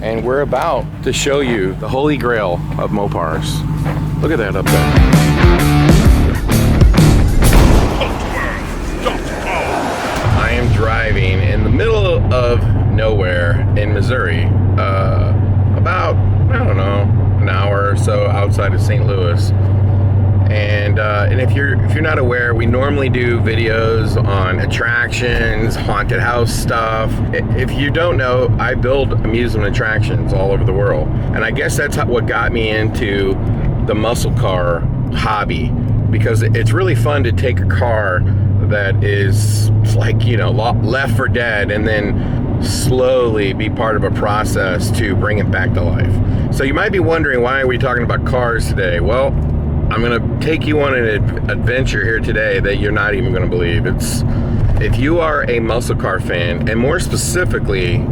and we're about to show you the holy grail of Mopars. Look at that up there. I am driving in the middle of nowhere in Missouri, about, I don't know, an hour or so outside of St. Louis. And if you're not aware, we normally do videos on attractions, haunted house stuff. If you don't know, I build amusement attractions all over the world, and I guess that's what got me into the muscle car hobby, because it's really fun to take a car that is like, you know, left for dead, and then slowly be part of a process to bring it back to life. So you might be wondering, why are we talking about cars today? Well, I'm gonna take you on an adventure here today that you're not even gonna believe. If you are a muscle car fan, and more specifically,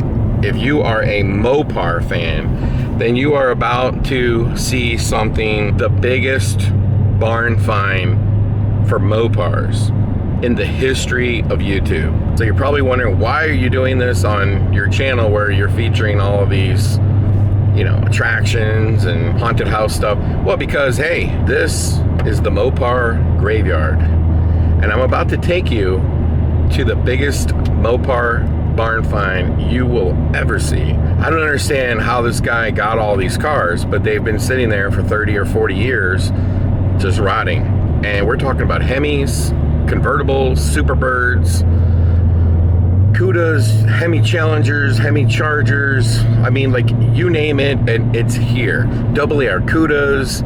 if you are a Mopar fan, then you are about to see something, the biggest barn find for Mopars in the history of YouTube. So you're probably wondering, why are you doing this on your channel where you're featuring all of these, you know, attractions and haunted house stuff? Well, because hey, this is the Mopar graveyard, and I'm about to take you to the biggest Mopar barn find you will ever see. I don't understand how this guy got all these cars, but they've been sitting there for 30 or 40 years just rotting. And we're talking about Hemis, convertibles, Superbirds, Cudas, Hemi Challengers, Hemi Chargers. I mean, like, you name it, and it's here. AR Cudas,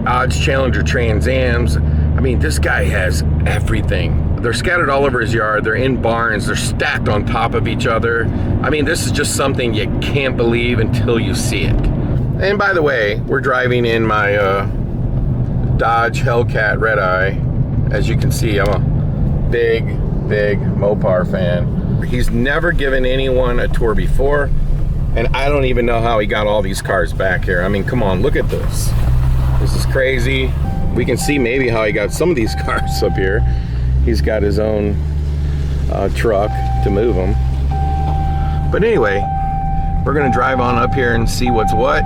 Odds Challenger Trans Ams. I mean, this guy has everything. They're scattered all over his yard. They're in barns. They're stacked on top of each other. I mean, this is just something you can't believe until you see it. And by the way, we're driving in my Dodge Hellcat Red Eye. As you can see, I'm a big Mopar fan. He's never given anyone a tour before, and I don't even know how he got all these cars back here. I mean, come on, look at this. This is crazy. We can see maybe how he got some of these cars up here. He's got his own truck to move them. But anyway, we're gonna drive on up here and see what's what.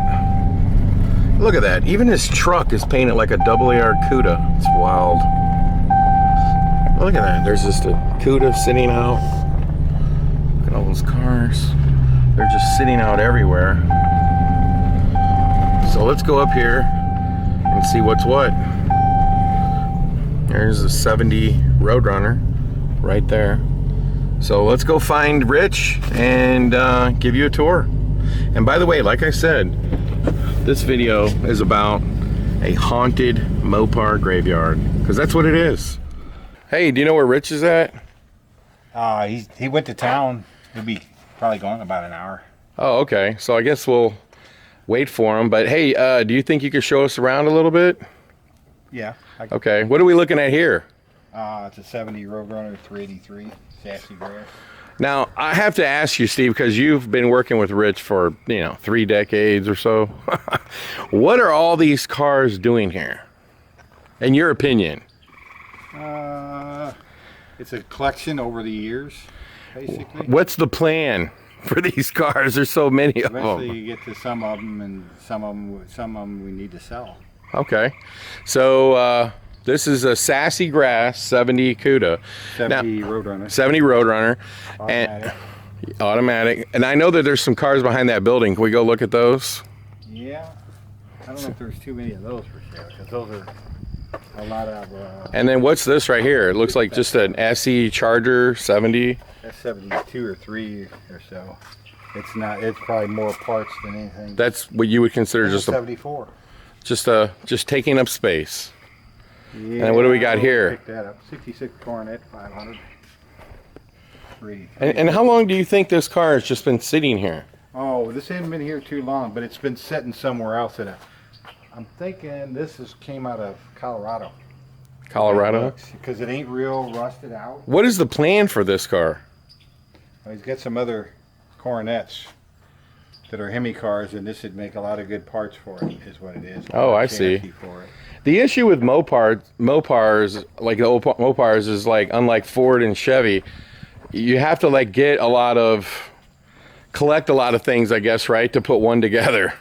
Look at that. Even his truck is painted like a AR Cuda. It's wild. Look at that. There's just a Cuda sitting out. Look at all those cars. They're just sitting out everywhere. So let's go up here and see what's what. There's a 70 Roadrunner right there. So let's go find Rich and give you a tour. And by the way, like I said, this video is about a haunted Mopar graveyard, because that's what it is. Hey, do you know where Rich is at? He went to town. He'll be probably gone in about an hour. Oh, okay. So I guess we'll wait for him. But hey, do you think you could show us around a little bit? Yeah. Okay. What are we looking at here? It's a 70 Roadrunner 383 chassis grass. Now, I have to ask you, Steve, because you've been working with Rich for, 3 decades or so. What are all these cars doing here, in your opinion? It's a collection over the years, basically. What's the plan for these cars? There's so many of them. Eventually you get to some of them, and some of them we need to sell. Okay. So, this is a Sassy Grass 70 Cuda. 70 Roadrunner. 70 Roadrunner. Automatic. And automatic. And I know that there's some cars behind that building. Can we go look at those? Yeah. I don't know if there's too many of those for sale, because those are a lot of... and then what's this right here? It looks like just an SE Charger 70. That's 72 or 3 or so. It's not. It's probably more parts than anything. That's what you would consider just 74. Just taking up space. Yeah, and what do we got here? Pick that up. 66 Coronet 500. And how long do you think this car has just been sitting here? Oh, this hasn't been here too long, but it's been sitting somewhere else. I'm thinking this came out of Colorado. Colorado? Because it ain't real rusted out. What is the plan for this car? Well, he's got some other Coronets that are Hemi cars, and this would make a lot of good parts for it, is what it is. Oh, I see. The issue with Mopars, like the old Mopars, is like, unlike Ford and Chevy, you have to like get a lot of collect a lot of things, I guess, right, to put one together.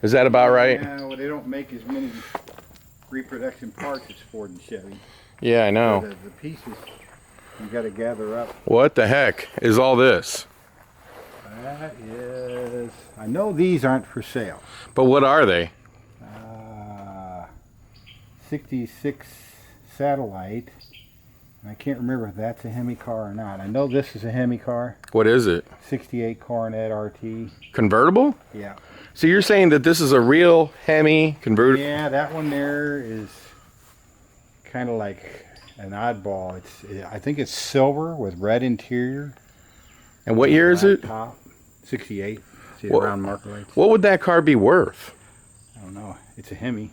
Is that about right? Yeah, well, they don't make as many reproduction parts as Ford and Chevy. Yeah, I know. So the pieces you got to gather up. What the heck is all this? That is, I know these aren't for sale. But what are they? 66 Satellite. I can't remember if that's a Hemi car or not. I know this is a Hemi car. What is it? 68 Coronet RT. Convertible? Yeah. So you're saying that this is a real Hemi convertible? Yeah, that one there is kind of like an oddball. I think it's silver with red interior. And what year is it? Top. 68. See What- around marker lights. What would that car be worth? I don't know. It's a Hemi.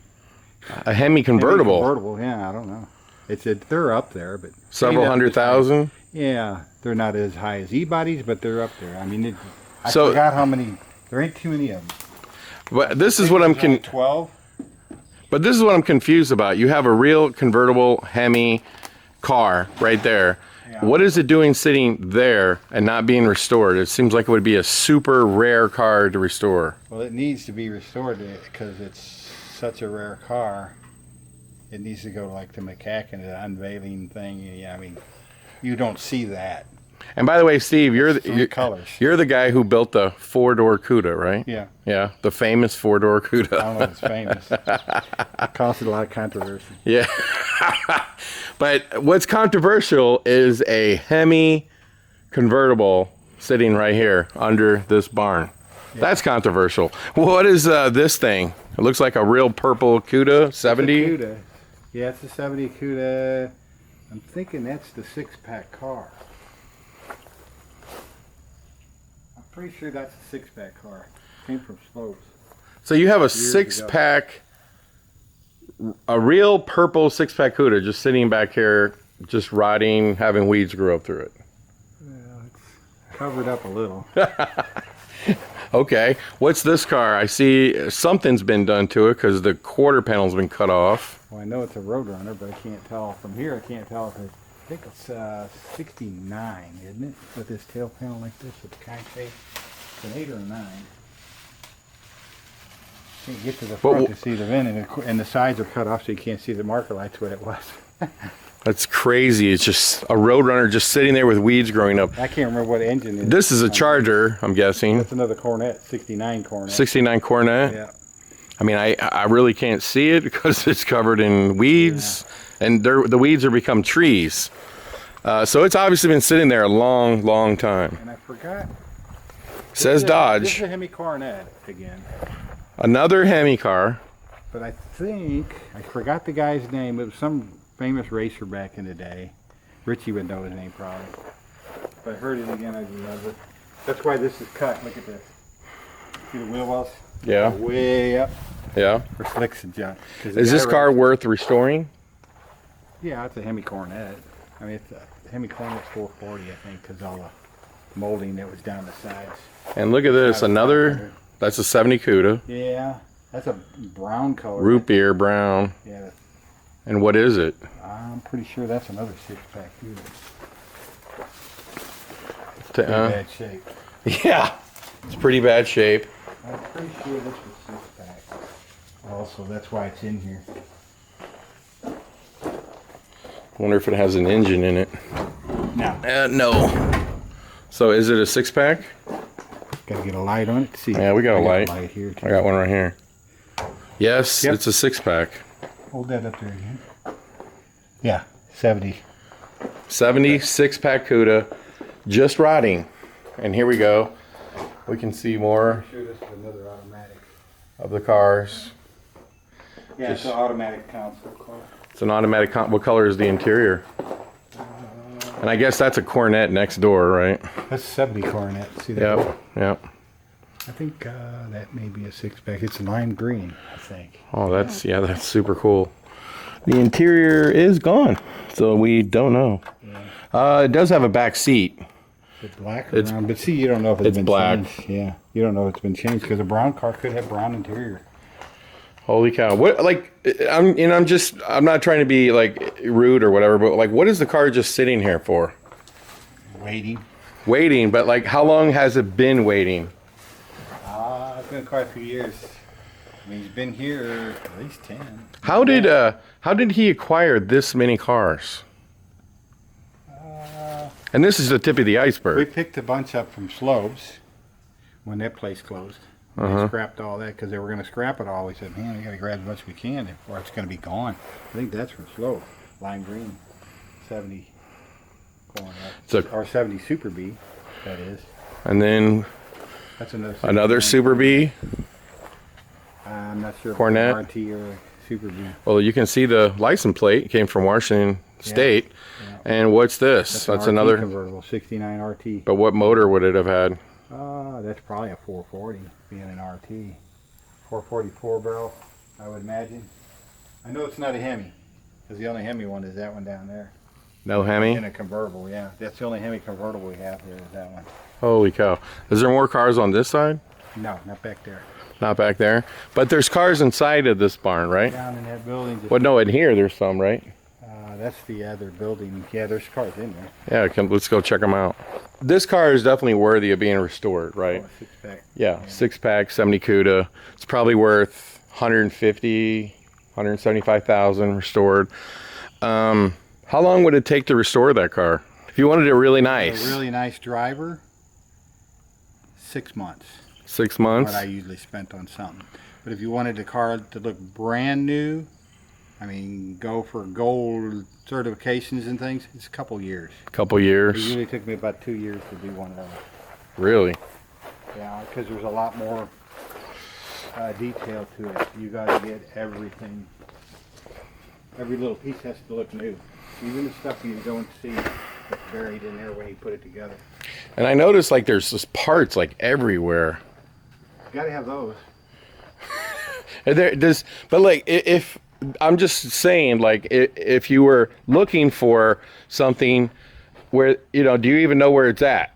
A Hemi convertible? Hemi convertible, yeah, I don't know. They're up there, but Several maybe hundred thousand? Yeah, they're not as high as e-bodies, but they're up there. I mean, I So- forgot how many. There ain't too many of them. But this is what I'm 12. But this is what I'm confused about. You have a real convertible Hemi car right there. Yeah. What is it doing sitting there and not being restored? It seems like it would be a super rare car to restore. Well, it needs to be restored because it's such a rare car. It needs to go like the McCacken, the unveiling thing. Yeah, I mean, you don't see that. And by the way, Steve, you're Colors. you're the guy who built the four-door Cuda, right? Yeah. Yeah, the famous four-door I Cuda. don't know if it's famous. It caused a lot of controversy. Yeah. But what's controversial is a Hemi convertible sitting right here under this barn. Yeah. That's controversial. What is this thing? It looks like a real purple Cuda 70. It's a Cuda. Yeah, it's a 70 Cuda. I'm thinking that's the six-pack car. I'm pretty sure that's a six-pack car. Came from Slopes. So you have a Years six-pack, a real purple six-pack Cuda just sitting back here, just rotting, having weeds grow up through it. Well, it's covered up a little. Okay, what's this car? I see something's been done to it because the quarter panel's been cut off. Well, I know it's a Roadrunner, but I can't tell from here. I can't tell if I think it's 69, isn't it? With this tail panel like this, with the concave. It's an 8 or a 9. Can't get to the front to see the VIN, and the sides are cut off so you can't see the marker lights what it was. That's crazy. It's just a Roadrunner just sitting there with weeds growing up. I can't remember what engine it is. This is a Charger, I'm guessing. That's another Coronet, 69 Coronet. 69 Coronet? Yeah. I mean, I really can't see it because it's covered in weeds, and the weeds are become trees. So it's obviously been sitting there a long, long time. And I forgot. Says Dodge. This is a Hemi Coronet again. Another Hemi car. But I think, I forgot the guy's name. It was some famous racer back in the day. Richie would know his name probably. If I heard it again, I'd remember. That's why this is cut. Look at this. See the wheel wells? Yeah. Way up Yeah. for slicks and junk. Is this car worth restoring? Yeah, it's a Hemi Coronet. I mean, it's a Hemi Coronet's 440, I think, because all the molding that was down the sides. And look at this, another, that's a 70 Cuda. Yeah, that's a brown color. Root beer brown. Yeah, And what is it? I'm pretty sure that's another six-pack unit. Pretty Bad shape. Yeah, it's pretty bad shape. I'm pretty sure this was six-pack. Also, that's why it's in here. Wonder if it has an engine in it. Now, No. So is it a six-pack? gotta get a light on it. See, Yeah, we got a light. here too. I got one right here. Yes, Yep. it's a six-pack. Hold that up there again. Yeah, 70. 70 six-pack Cuda, just rotting. And here we go. We can see more I'm sure this is another automatic. of the cars. Yeah, it's an automatic console car. It's an automatic. What color is the interior? And I guess that's a Coronet next door, right? That's a 70 Coronet. See that? Yep. Yep. I think that may be a six-pack. It's lime green, I think. Oh, that's super cool. The interior is gone, so we don't know. Yeah. It does have a back seat. It's black or brown, but see, you don't know if it's been black. changed. Yeah, you don't know if it's been changed because a brown car could have brown interior. Holy cow! What, like, I'm not trying to be like rude or whatever, but like, what is the car just sitting here for? Waiting. waiting, but like how long has it been waiting? It's been quite a few years. I mean, he's been here at least 10. How did he acquire this many cars? And this is the tip of the We iceberg. picked a bunch up from Slobes when that place closed. They scrapped all that because they were going to scrap it all. We said, man, we got to grab as much as we can or it's going to be gone. I think that's from Slobe. Lime green, 70 going up. Or 70 Super B, that is. And then That's another Super B. I'm not sure if Cornet. it's RT or Super B. Well, you can see the license plate. It came from Washington State. Yeah. And what's this? That's an RT convertible, 69 RT. But what motor would it have had? That's probably a 440, being an RT. 444 barrel, I would imagine. I know it's not a Hemi, because the only Hemi one is that one down there. No Hemi? In a convertible, yeah. That's the only Hemi convertible we have here is that one. Holy cow. Is there more cars on this side? No, not back there. Not back there. But there's cars inside of this barn, right? Down in that building. Well, no, in here there's some, right? That's the other building. Yeah, there's cars in there. Yeah, let's go check them out. This car is definitely worthy of being restored, right? Oh, a six-pack. Yeah, 6-pack, 70 Cuda. It's probably worth 150, 175,000 restored. How long would it take to restore that car? If you wanted it really nice. A really nice driver, 6 months. 6 months? What I usually spent on something. But if you wanted the car to look brand new, I mean, go for gold certifications and things, it's a couple years. Couple It years. usually took me about 2 years to do one of those. Really? Yeah, because there's a lot more detail to it. You got to get everything. Every little piece has to look new. Even the stuff you don't see that's buried in there when you put it together. And I noticed like there's just parts like everywhere. You got to have those. And but like if I'm just saying, like if you were looking for something where, you know, do you even know where it's at?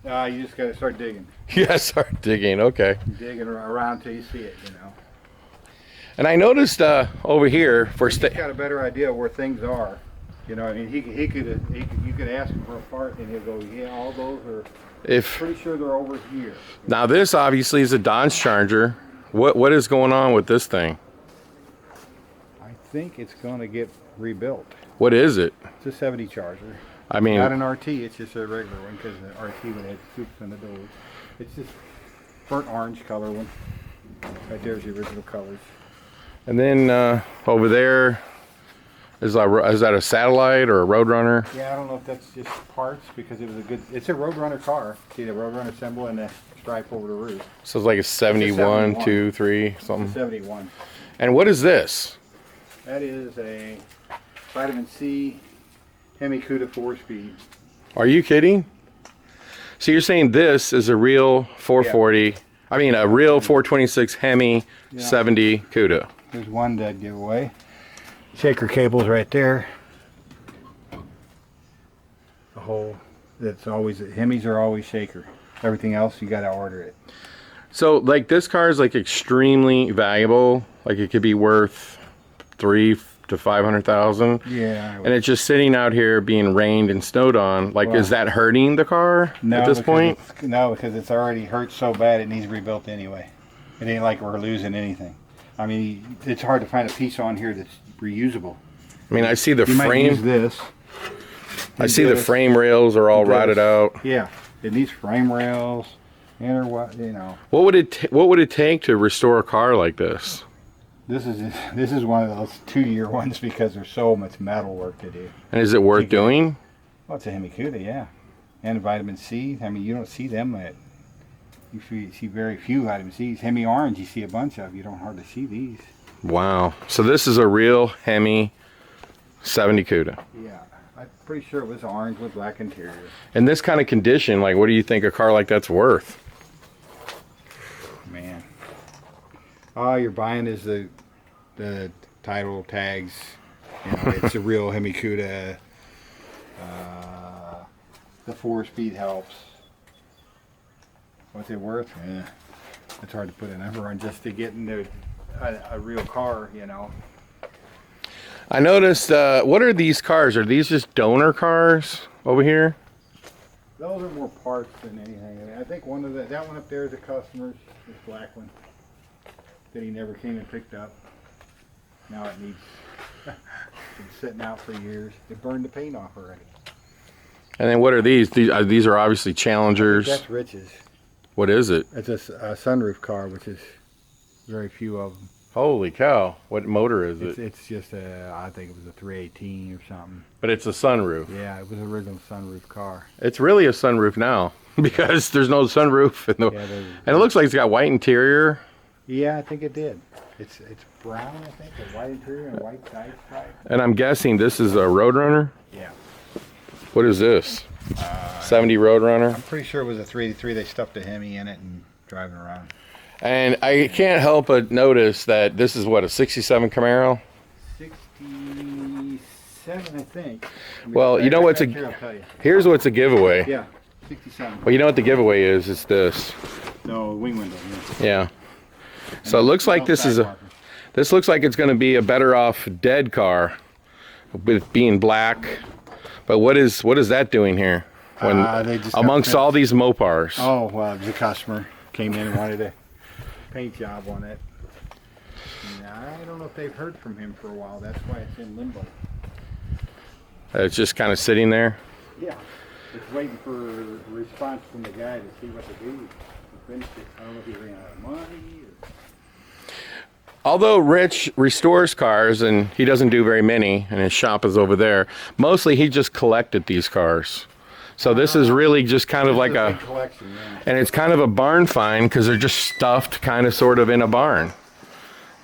You just got to start digging. Yeah, start digging. Okay. Digging around till you see it, you know. And I noticed over here for He's got a better idea of where things are. You know, I mean, you could ask him for a part, and he'll go, yeah, all those are. Pretty sure they're over here. Now this obviously is a Dodge Charger. What is going on with this thing? I think it's going to get rebuilt. What is it? It's a 70 Charger. I mean, Not an RT, it's just a regular one because the RT would have scoops on the doors. It's just burnt orange color one. Right there's the original colors. and then over there is that a Satellite or a Roadrunner? Yeah, I don't know if that's just parts because it's a Roadrunner car. See the Roadrunner symbol and the stripe over the roof. So it's like a 71, 71. 2, 3, something. 71. And what is this? That is a vitamin C Hemi Cuda 4-speed. Are you kidding? So you're saying this is a real 440, I mean a real 426 Hemi 70 Cuda. There's one dead giveaway. Shaker cables right there. The whole, that's always, Hemis are always shaker. Everything else you gotta order it. So like this car is like extremely valuable. Like it could be worth 300 to 500,000. Yeah. And it's just sitting out here being rained and snowed on. Like, is that hurting the car at this point? No, because it's already hurt so bad it needs rebuilt anyway. It ain't like we're losing anything. I mean, it's hard to find a piece on here that's reusable. I mean, I see the You might use frame. this. I see the frame rails are all rotted out. Yeah, it needs frame rails, and or what, you know. What would it take to restore a car like this? This is one of those 2-year ones because there's so much metal work to do. And is it worth doing? Well, it's a Hemi Cuda, yeah. And vitamin C. I mean, you don't see them you see very few vitamin C's. Hemi orange, you see a bunch of. You don't hardly see these. Wow. So this is a real Hemi 70 Cuda. Yeah, I'm pretty sure it was orange with black interior. In this kind of condition, like, what do you think a car like that's worth? Man. All you're buying is the title tags. You know, it's a real Hemi Cuda. The 4-speed helps. What's it worth? Yeah, it's hard to put a number on just to get into a real car, you know. I noticed, what are these cars? Are these just donor cars over here? Those are more parts than anything. I mean, I think one of that one up there is a customer's, this black one, that he never came and picked up. Now it needs, been sitting out for years. It burned the paint off already. And then what are these? These are obviously Challengers. That's Rich's. What is it? It's a sunroof car, which is very few of them. Holy cow. What motor is it? It's just I think it was a 318 or something. But it's a sunroof. Yeah, it was an original sunroof car. It's really a sunroof now because there's no sunroof. And it looks like it's got white interior. Yeah, I think it did. It's brown, I think, a white interior and white side stripe. And I'm guessing this is a Roadrunner? Yeah. What is this? 70 Roadrunner? I'm pretty sure it was a 383. They stuffed a Hemi in it and driving around. And I can't help but notice that this is what, a 67 Camaro? 67, I think. Well, you know what's a, I'll tell you. here's what's a giveaway. Yeah, 67. Well, you know what the giveaway is? It's this. No, wing window. Yeah. Yeah. So it looks like this is a, this looks like it's going to be a better off dead car with being black. But what is that doing here? When They just amongst all these Mopars. Oh, well, the customer came in and wanted a paint job on it. And I don't know if they've heard from him for a while. That's why it's in limbo. It's just kind of sitting there. Yeah, it's waiting for a response from the guy to see what to do to finish it. I don't know if he ran out of money or... Although Rich restores cars, and he doesn't do very many, and his shop is over there, mostly he just collected these cars. So this is really just kind of like a big collection, yeah. and it's kind of a barn find because they're just stuffed kind of sort of in a barn.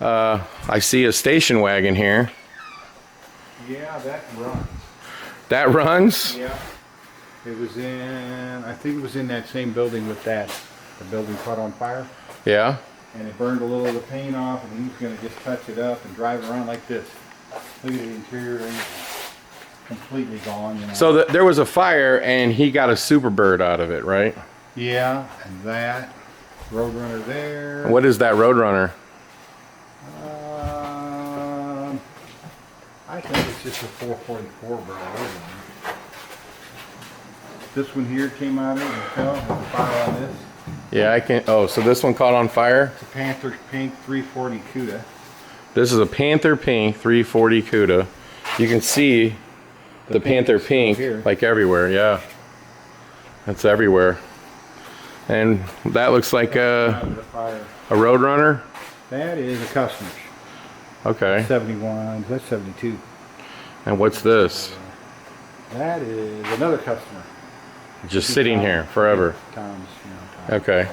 I see a station wagon here. Yeah, that runs. That runs? Yeah. It was in, I think it was in that same building with that. The building caught on fire. Yeah. And it burned a little of the paint off, and he was going to just touch it up and drive around like this. Look at the interior, and completely gone. You know. So there was a fire, and he got a Superbird out of it, right? Yeah, and that Roadrunner there. What is that Roadrunner? I think it's just a 444 barrel. This one here came out of it and fell. There's a fire on this. Yeah, I can. Oh, so this one caught on fire? It's a Panther Pink 340 Cuda. This is a Panther Pink 340 Cuda. You can see the Panther Pink like everywhere. Yeah, that's everywhere. And that looks like a Roadrunner. That is a customer's. Okay. 71. That's 72. And what's this? That is another customer. Just sitting here forever. Tom's, Tom's. Okay.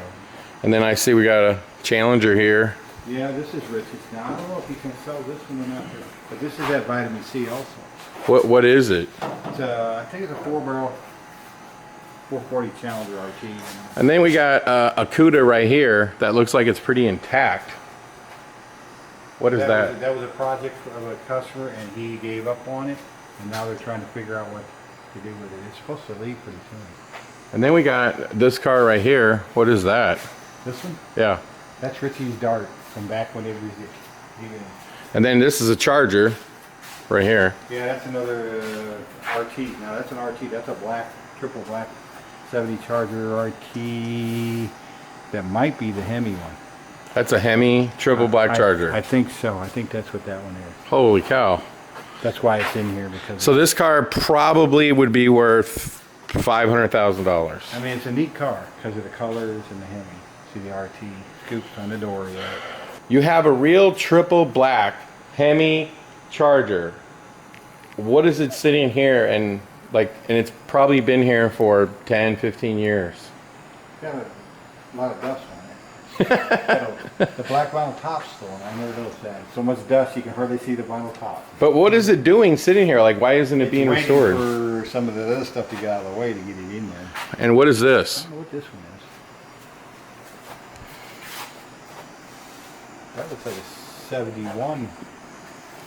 And then I see we got a Challenger here. Yeah, this is Rich's. Now, I don't know if he can sell this one or not, but this is that vitamin C also. What is it? It's I think it's a 4-barrel 440 Challenger RT. And then we got a Cuda right here that looks like it's pretty intact. What is that? That was a project of a customer, and he gave up on it, and now they're trying to figure out what to do with it. It's supposed to leave pretty soon. And then we got this car right here. What is that? This one? Yeah. That's Richie's Dart from back when it was. And then this is a Charger right here. Yeah, that's another RT. Now that's an RT. That's a black, triple black 70 Charger RT. That might be the Hemi one. That's a Hemi triple black Charger. I think so. I think that's what that one is. Holy cow. That's why it's in here, because so this car probably would be worth $500,000. I mean, it's a neat car because of the colors and the Hemi. See the RT scoops on the door yet. You have a real triple black Hemi Charger. What is it sitting here and it's probably been here for 10, 15 years. Got a lot of dust on it. The black vinyl top's still on. I never noticed that. So much dust you can hardly see the vinyl top. But what is it doing sitting here? Like, why isn't it being restored? For some of the other stuff to get out of the way to get it in there. And what is this? I don't know what this one is. That looks like a 71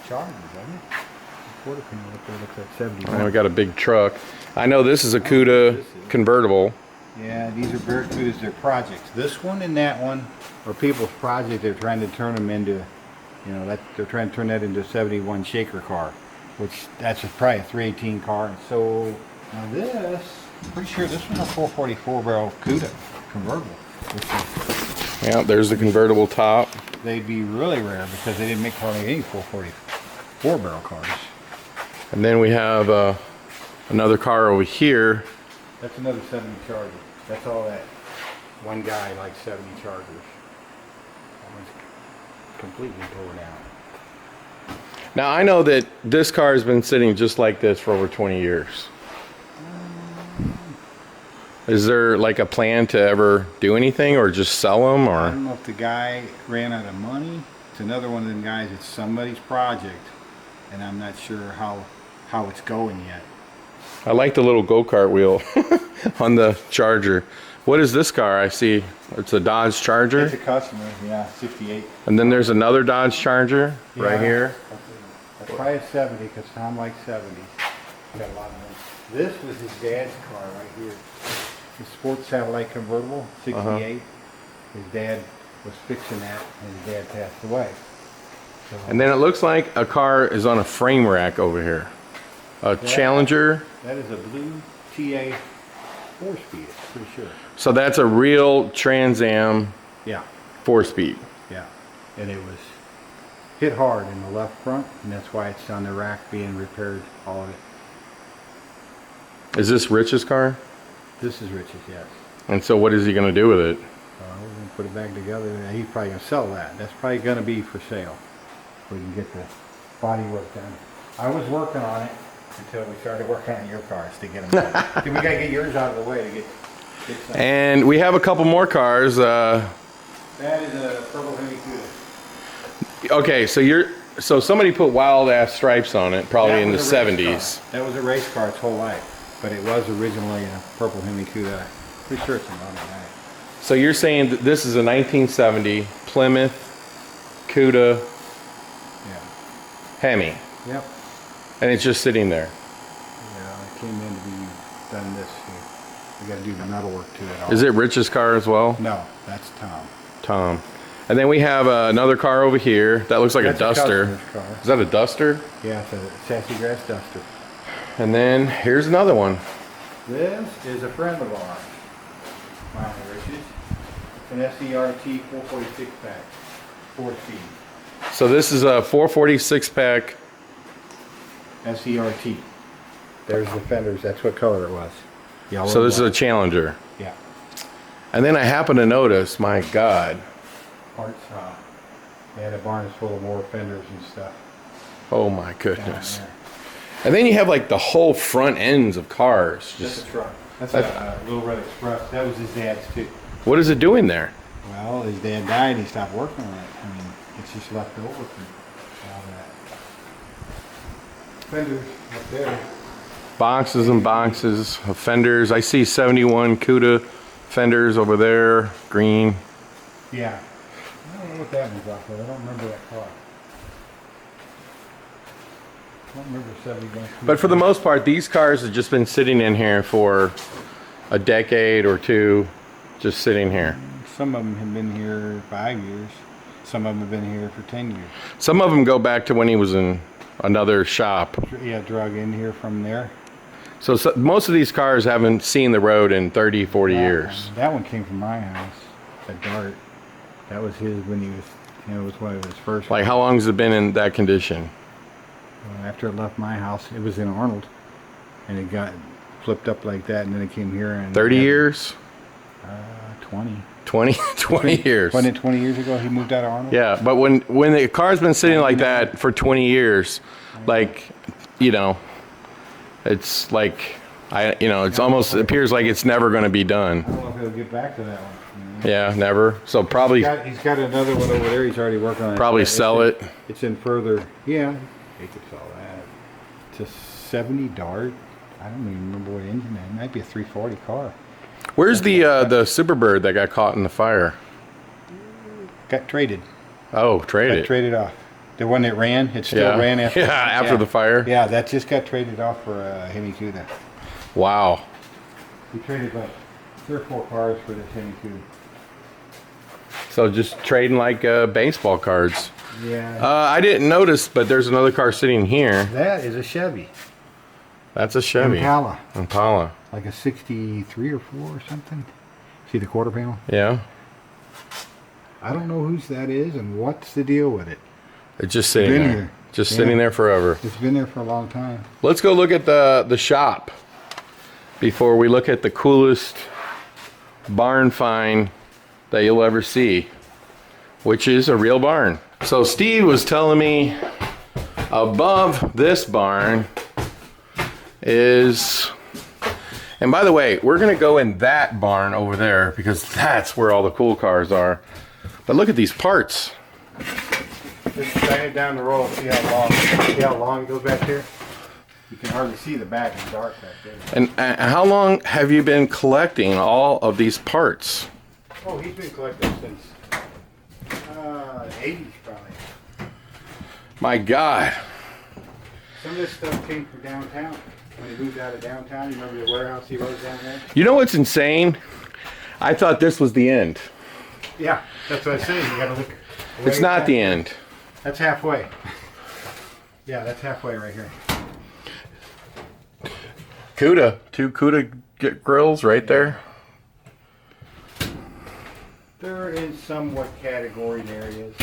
Charger, doesn't it? The quarter panel up there looks like 71. And we got a big truck. I know this is a Cuda convertible. Yeah, these are Barracudas, they're projects. This one and that one are people's projects. They're trying to turn them into, they're trying to turn that into a 71 shaker car, which that's probably a 318 car. And so now this Pretty sure this was a 444 barrel Cuda convertible. Yeah, there's the convertible top. They'd be really rare because they didn't make hardly any 444 barrel cars. And then we have another car over here. That's another 70 Charger. That's all that. One guy likes 70 Chargers. That one's completely tore down. Now I know that this car has been sitting just like this for over 20 years. Is there like a plan to ever do anything or just sell them, I or? don't know if the guy ran out of money. It's another one of them guys. It's somebody's project, and I'm not sure how it's going yet. I like the little go-kart wheel on the Charger. What is this car? I see it's a Dodge Charger. It's a customer, yeah, 68. And then there's another Dodge Charger right Yeah. here. That's probably a 70 because Tom likes 70s. Got a lot of them. This was his dad's car right here. The sports satellite convertible, 68. His dad was fixing that, and his dad passed away. So, And then it looks like a car is on a frame rack over here. A Challenger. that is a blue TA 4-speed, pretty sure. So that's a real Trans Am Yeah, 4-speed. yeah. And it was hit hard in the left front, and that's why it's on the rack being repaired, all of it. Is this Rich's car? This is Rich's, yes. And so what is he going to do with it? We're going to put it back together, and he's probably going to sell that. That's probably going to be for sale. We can get the body work done. I was working on it until we started working on your cars to get them done. We got to get yours out of the way to get some. And we have a couple more cars. That is a purple Hemi Cuda. Okay, so somebody put wild ass stripes on it, probably That in the was a race 70s. car. That was a race car its whole life, but it was originally a purple Hemi Cuda. Pretty sure it's a model guy. So you're saying that this is a 1970 Plymouth Cuda Yeah. Hemi, Yep. and it's just sitting there. Yeah, it came in to be done this year. We got to do the metal work to it all. Is it Rich's car as well? No, that's Tom. Tom. And then we have another car over here. That looks like That's a Duster. customer's car. Is that a Duster? Yeah, it's a sassy grass duster. And then here's another one. This is a friend of ours, mine and Rich's. It's an SERT 446 pack, 4-speed. So this is a 446 pack. SERT. There's the fenders. That's what color it was. Yellow. So this is and a Challenger. black. Yeah. And then I happen to notice, my God. Parts. They had a barn full of more fenders and stuff Oh my down goodness. there. And then you have like the whole front ends of cars. That's Just a truck. That's a Little Red Express. That was his dad's too. what is it doing there? Well, his dad died. He stopped working on it. I mean, it's just left over from all that. Fenders up there. Boxes and boxes of fenders. I see 71 Cuda fenders over there, green. Yeah. I don't know what that one's off of. I don't remember that car. I don't remember 71. But for the most part, these cars have just been sitting in here for a decade or two, just sitting here. Some of them have been here 5 years. Some of them have been here for 10 years. Some of them go back to when he was in another shop. Yeah, drug in here from there. So most of these cars haven't seen the road in 30, 40 years. That one came from my house. The Dart. That was his when he was, it was one of his first. Like how long has it been in that condition? After it left my house, it was in Arnold, and it got flipped up like that, and then it came here. And 30 years? 20. 20 years. Wasn't it 20 years ago he moved out of Arnold? Yeah, but when the car's been sitting like that for 20 years, like, you know, it's like, it's almost, it appears like it's never going to be done. I don't know if he'll get back to that one. You know? Yeah, never. So probably He's got another one over there. He's already working on it. probably sell it. It's in further. Yeah, he could sell that. It's a 70 Dart. I don't even remember what engine it. It might be a 340 car. Where's the Superbird that got caught in the fire? Got traded. Oh, Got traded. traded off. The one that ran, it still ran after. Yeah, after the fire. Yeah, that just got traded off for a Hemi Cuda. Wow. We traded like 3 or 4 cars for this Hemi Cuda. So just trading like baseball cards. Yeah. I didn't notice, but there's another car sitting here. That is a Chevy. That's a Chevy. Impala. Impala. like a 63 or 4 or something. See the quarter panel? Yeah. I don't know whose that is and what's the deal with it. It's just sitting Been there. here. Just sitting there forever. It's been there for a long time. Let's go look at the shop before we look at the coolest barn find that you'll ever see, which is a real barn. So Steve was telling me above this barn is, and by the way, we're gonna go in that barn over there because that's where all the cool cars are. But look at these parts. Just shine it down the road, see how long it goes back there. You can hardly see the back, it's dark back there. And how long have you been collecting all of these parts? Oh, he's been collecting since the 80s probably. My God. Some of this stuff came from downtown. When he moved out of downtown, you remember the warehouse he was down there? You know what's insane? I thought this was the end. Yeah, that's what I say. You gotta look. It's not the end. That's halfway. Yeah, that's halfway right here. Cuda, 2 Cuda grills right there. They're in somewhat categoried areas.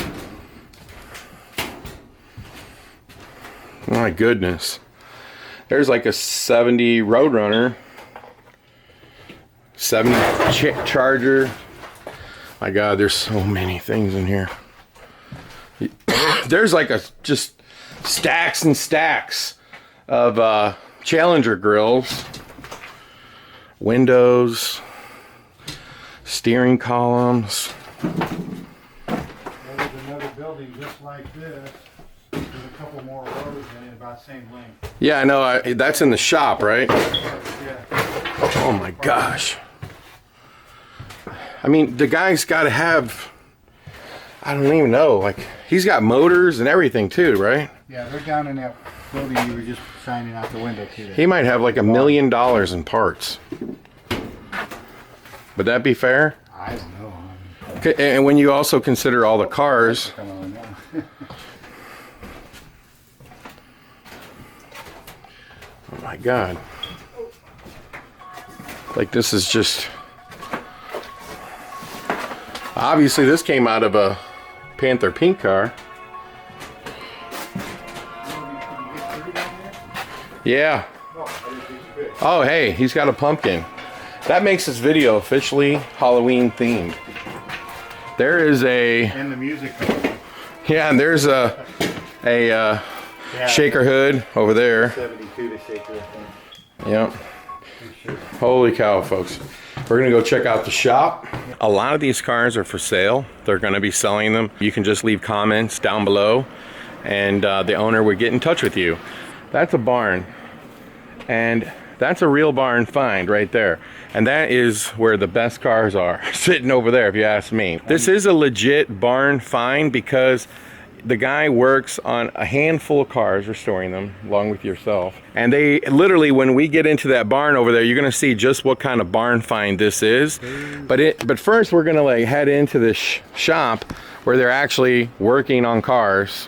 My goodness. There's like a 70 Roadrunner, 70 Charger. My God, there's so many things in here. There's like just stacks and stacks of Challenger grills, windows, steering columns. There's another building just like this. There's a couple more rows in it about the same length. Yeah, I know. That's in the shop, right? Yeah. Oh my gosh. I mean, the guy's got to have, I don't even know, like, he's got motors and everything too, right? Yeah, they're down in that building you were just shining out the window to. He might have like $1 million in parts. Would that be fair? I don't know. Okay, and when you also consider all the cars. Come on now. Oh my God. Like, this is just, obviously this came out of a Panther pink car. Yeah. Oh, hey, he's got a pumpkin. That makes this video officially Halloween themed. There is a, And the music. yeah, and there's a shaker hood over there. 72 to shaker, I think. Yep. Holy cow, folks. We're gonna go check out the shop. A lot of these cars are for sale. They're gonna be selling them. You can just leave comments down below and the owner would get in touch with you. That's a barn. And that's a real barn find right there. And that is where the best cars are, sitting over there if you ask me. This is a legit barn find because the guy works on a handful of cars, restoring them, along with yourself. And they literally, when we get into that barn over there, you're gonna see just what kind of barn find this is. But first we're gonna like head into this shop where they're actually working on cars.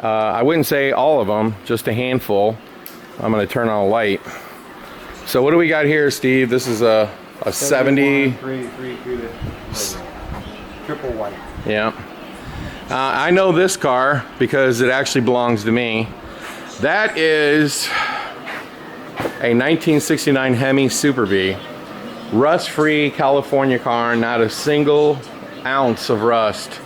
I wouldn't say all of them, just a handful. I'm gonna turn on a light. So what do we got here, Steve? This is a 70. 3 triple white. Yeah. I know this car because it actually belongs to me. That is a 1969 Hemi Superbirds. Rust-free California car, not a single ounce of rust.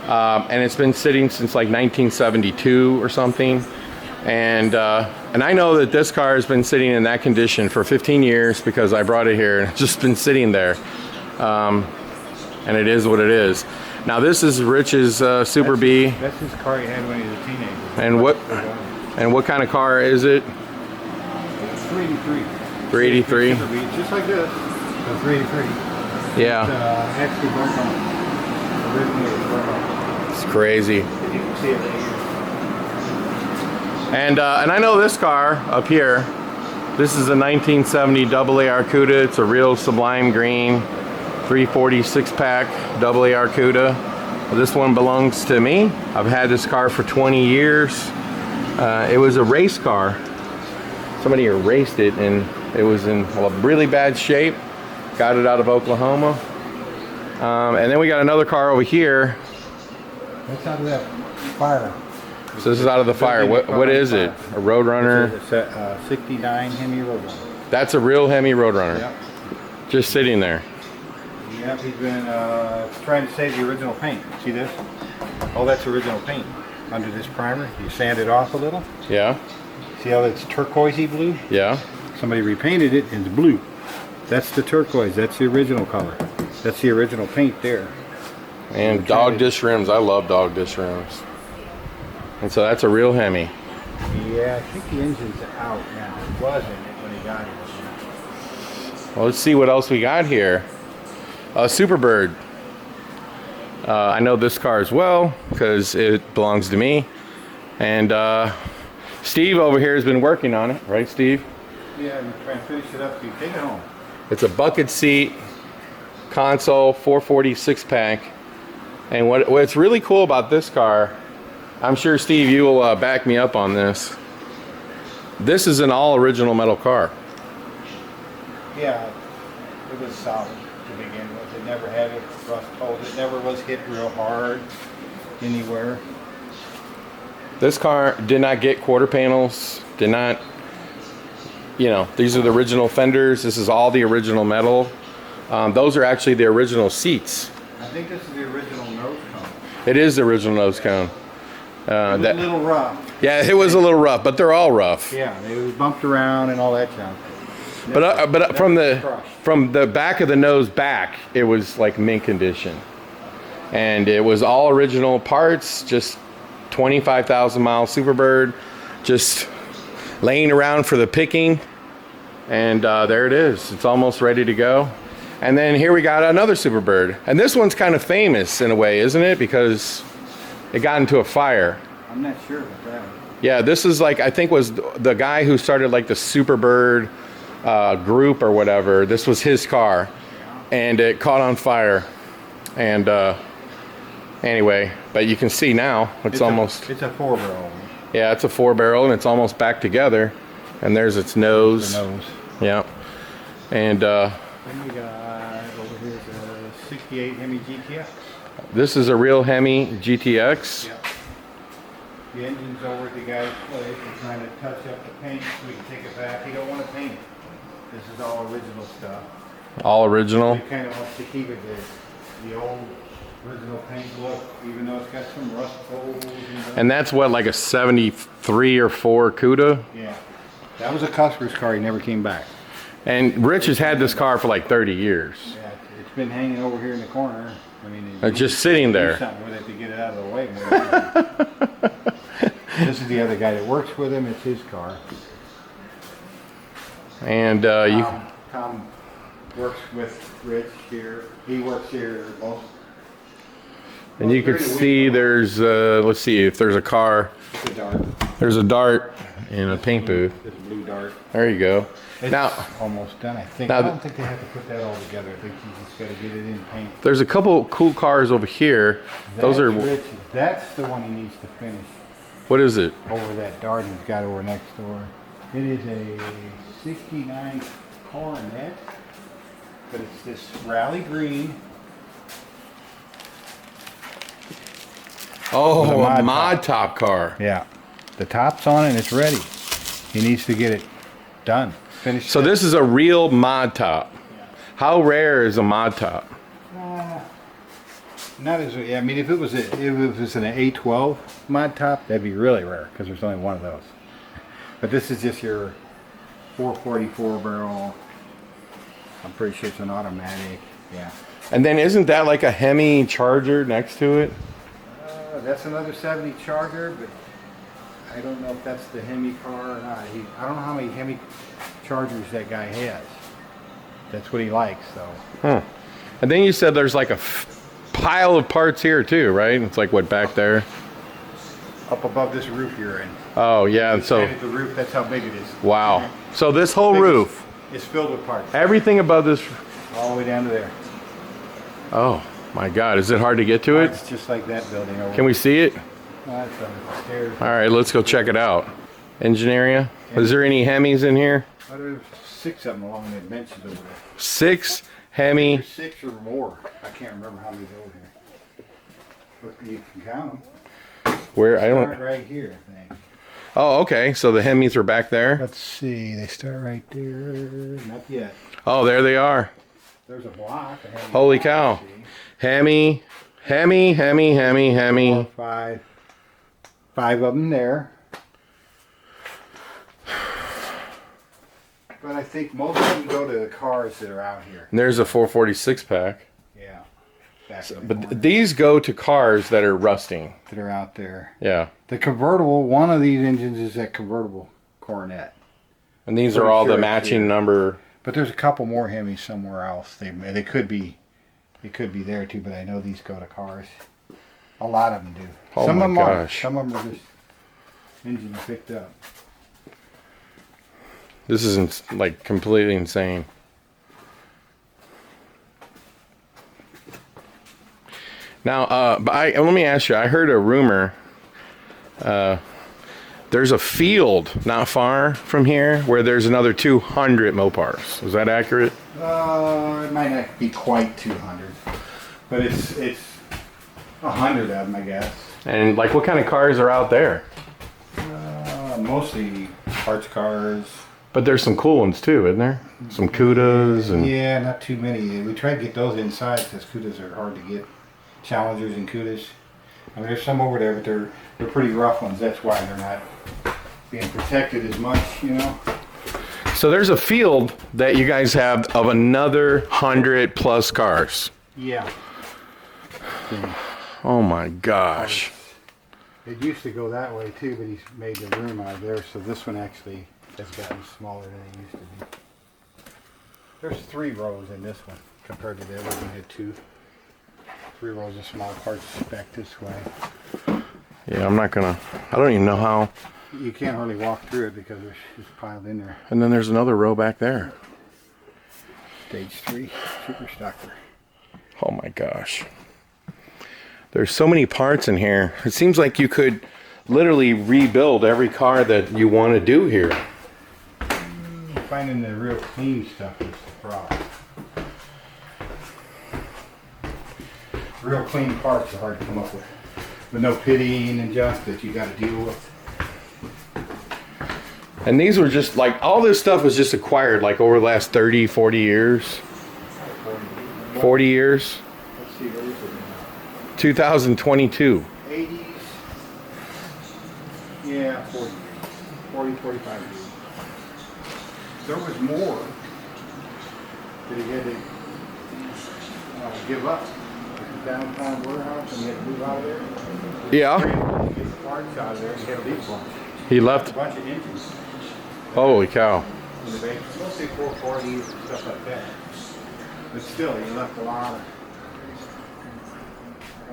And it's been sitting since like 1972 or something. And I know that this car has been sitting in that condition for 15 years because I brought it here and it's just been sitting there. And it is what it is. Now this is Rich's Super B. That's his car he had when he was a teenager. And what kind of car is it? 383. 383. Just like this. The 383. Yeah. Actually burnt on. Originally it was burnt on. It's crazy. You can see it right here. And I know this car up here. This is a 1970 AAR Cuda. It's a real sublime green 340 6-pack AAR Cuda. This one belongs to me. I've had this car for 20 years. It was a race car. Somebody erased it and It was in really bad shape. Got it out of Oklahoma. And then we got another car over here. That's out of that fire. So this is out of the fire. What is it? A Roadrunner? It's a 69 Hemi Roadrunner. That's a real Hemi Roadrunner. Yep. Just sitting there. Yep, he's been trying to save the original paint. See this? Oh, that's original paint. Under this primer, you sand it off a little. Yeah. See how it's turquoisey blue? Yeah. Somebody repainted it and it's blue. That's the turquoise. That's the original color. That's the original paint there. And dog dish rims. I love dog dish rims. And so that's a real Hemi. Yeah, I think the engine's out now. It wasn't when he got it. Well, let's see what else we got here. Superbird. I know this car as well because it belongs to me. And Steve over here has been working on it, right, Steve? Yeah, I'm trying to finish it up so you take it home. It's a bucket seat console 440 6-pack. And what's really cool about this car, I'm sure Steve you will back me up on this. This is an all original metal car. Yeah, it was solid to begin with. It never had it rust holes. It never was hit real hard anywhere. This car did not get quarter panels, did not, you know, these are the original fenders. This is all the original metal. Those are actually the original seats. I think this is the original nose cone. It is the original nose cone. It was a little rough. Yeah, it was a little rough, but they're all rough. Yeah, it was bumped around and all that junk. But from the back of the nose back, it was like mint condition. And it was all original parts, just 25,000 mile Superbird, just laying around for the picking. And there it is. It's almost ready to go. And then here we got another Superbird. And this one's kind of famous in a way, isn't it? Because it got into a fire. I'm not sure about that. Yeah, this is like, I think was the guy who started like the Superbird group or whatever. This was his car. And it caught on fire. And anyway, but you can see now, it's almost... It's a 4-barrel. Yeah, it's a 4-barrel and it's almost back together. And there's its nose. The nose. Yeah. And then we got over here the 68 Hemi GTX. this is a real Hemi GTX. Yep. The engine's over at the guy's place. We're trying to touch up the paint so we can take it back. He don't want to paint it. This is all original stuff. All original. He kind of wants to keep it the old original paint look, even though it's got some rust holes. And that's what, like a 73 or 4 Cuda? Yeah. That was a customer's car. He never came back. And Rich has had this car for like 30 years. Yeah, it's been hanging over here in the corner. I mean, It's just sitting there. Do something with it to get it out of the way. This is the other guy that works with him. It's his car. And Tom works with Rich here. He works here most. and you can see there's let's see if there's a car. It's a dart. There's a dart in a paint booth. This blue dart. There you go. It's Now almost done, I think. now I don't think they have to put that all together. I think you just got to get it in paint. there's a couple cool cars over here. Those are Rich. That's the one he needs to finish. what is it? Over that dart he's got over next door. It is a 69 Coronet, but it's this rally green. Oh, With a a mod top car. Yeah, the top's on it and it's ready. He needs to get it done. Finished. So this is a real mod top. Yeah. How rare is a mod top? Not as, I mean, if it was an A12 mod top, that'd be really rare because there's only one of those. But this is just your 444 barrel. I'm pretty sure it's an automatic. Yeah. And then isn't that like a Hemi Charger next to it? That's another 70 Charger, but I don't know if that's the Hemi car or not. I don't know how many Hemi Chargers that guy has. That's what he likes, though. Huh. And then you said there's like a pile of parts here too, right? It's like what back there? Up above this roof you're in. Oh yeah, You so stand at the roof, that's how big it is. wow. So this whole roof, It's filled with parts. everything above this. All the way down to there. Oh my God, is it hard to get to it? It's just like that building over Can we see it? That's on the stairs. All right, let's go check it out. Engine area. Is there any Hemis in here? There's 6 of them along the benches over there. 6 Hemi. There's 6 or more. I can't remember how many's over here. But you can count them. Where I Start don't. right here, I think. Oh, okay. So the Hemis are back there. Let's see. They start right there. Not yet. Oh, there they are. There's a block. Holy cow. Hemi, Hemi, Hemi, Hemi, Hemi. 4, 5. 5 of them there. But I think most of them go to the cars that are out here. And there's a 446 pack. Yeah. Back in the corner. But these go to cars that are rusting. That are out there. Yeah. The convertible, one of these engines is that convertible Coronet. And these Pretty are all sure the it's matching here. number. But there's a couple more Hemis somewhere else. They could be there too, but I know these go to cars. A lot of them do. Oh Some my of them are. gosh. Some of them are just engines picked up. This is like completely insane. Now, but let me ask you. I heard a rumor. There's a field not far from here where there's another 200 Mopars. Is that accurate? It might not be quite 200, but it's 100 of them, I guess. And like, what kind of cars are out there? Mostly parts cars. But there's some cool ones too, isn't there? Some Cudas and Yeah, not too many. We try to get those inside because Cudas are hard to get. Challengers and Cudas. I mean, there's some over there, but they're pretty rough ones. That's why they're not being protected as much, you know. So there's a field that you guys have of another 100+ cars. Yeah. Oh my gosh. It used to go that way too, but he's made the room out of there, so this one actually has gotten smaller than it used to be. There's 3 rows in this one compared to the other one had 2. 3 rows of small parts back this way. Yeah, I don't even know how. You can't hardly walk through it because it's just piled in there. And then there's another row back there. Stage 3, super stocker. Oh my gosh. There's so many parts in here. It seems like you could literally rebuild every car that you want to do here. Finding the real clean stuff is the problem. Real clean parts are hard to come up with. But no pitying and justice you got to deal with. And these were just like, all this stuff was just acquired like over the last 30, 40 years. 40 years. Let's see, what is it now? 2022. 80s. Yeah, 40. 40, 45 years. There was more that he had to give up. The downtown warehouse, and he had to move out of there. Yeah. Get the parts out of there and get a leaf bunch. He A left. bunch of engines Holy cow. in the basement. Mostly 440s and stuff like that. But still, he left a lot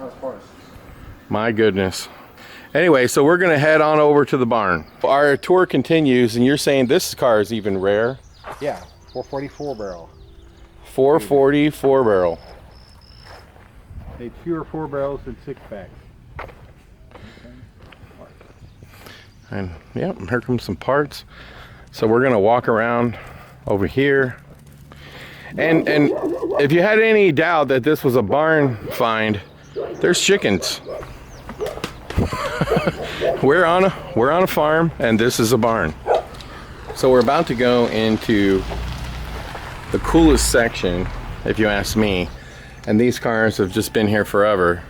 of parts. My goodness. Anyway, so we're going to head on over to the barn. Our tour continues, and you're saying this car is even rare? Yeah, 444 barrel. 440 4-barrel. They fewer 4 barrels than 6 packs. And yeah, here comes some parts. So we're going to walk around over here. And if you had any doubt that this was a barn find, there's chickens. We're on a farm, and this is a barn. So we're about to go into the coolest section, if you ask me. And these cars have just been here forever.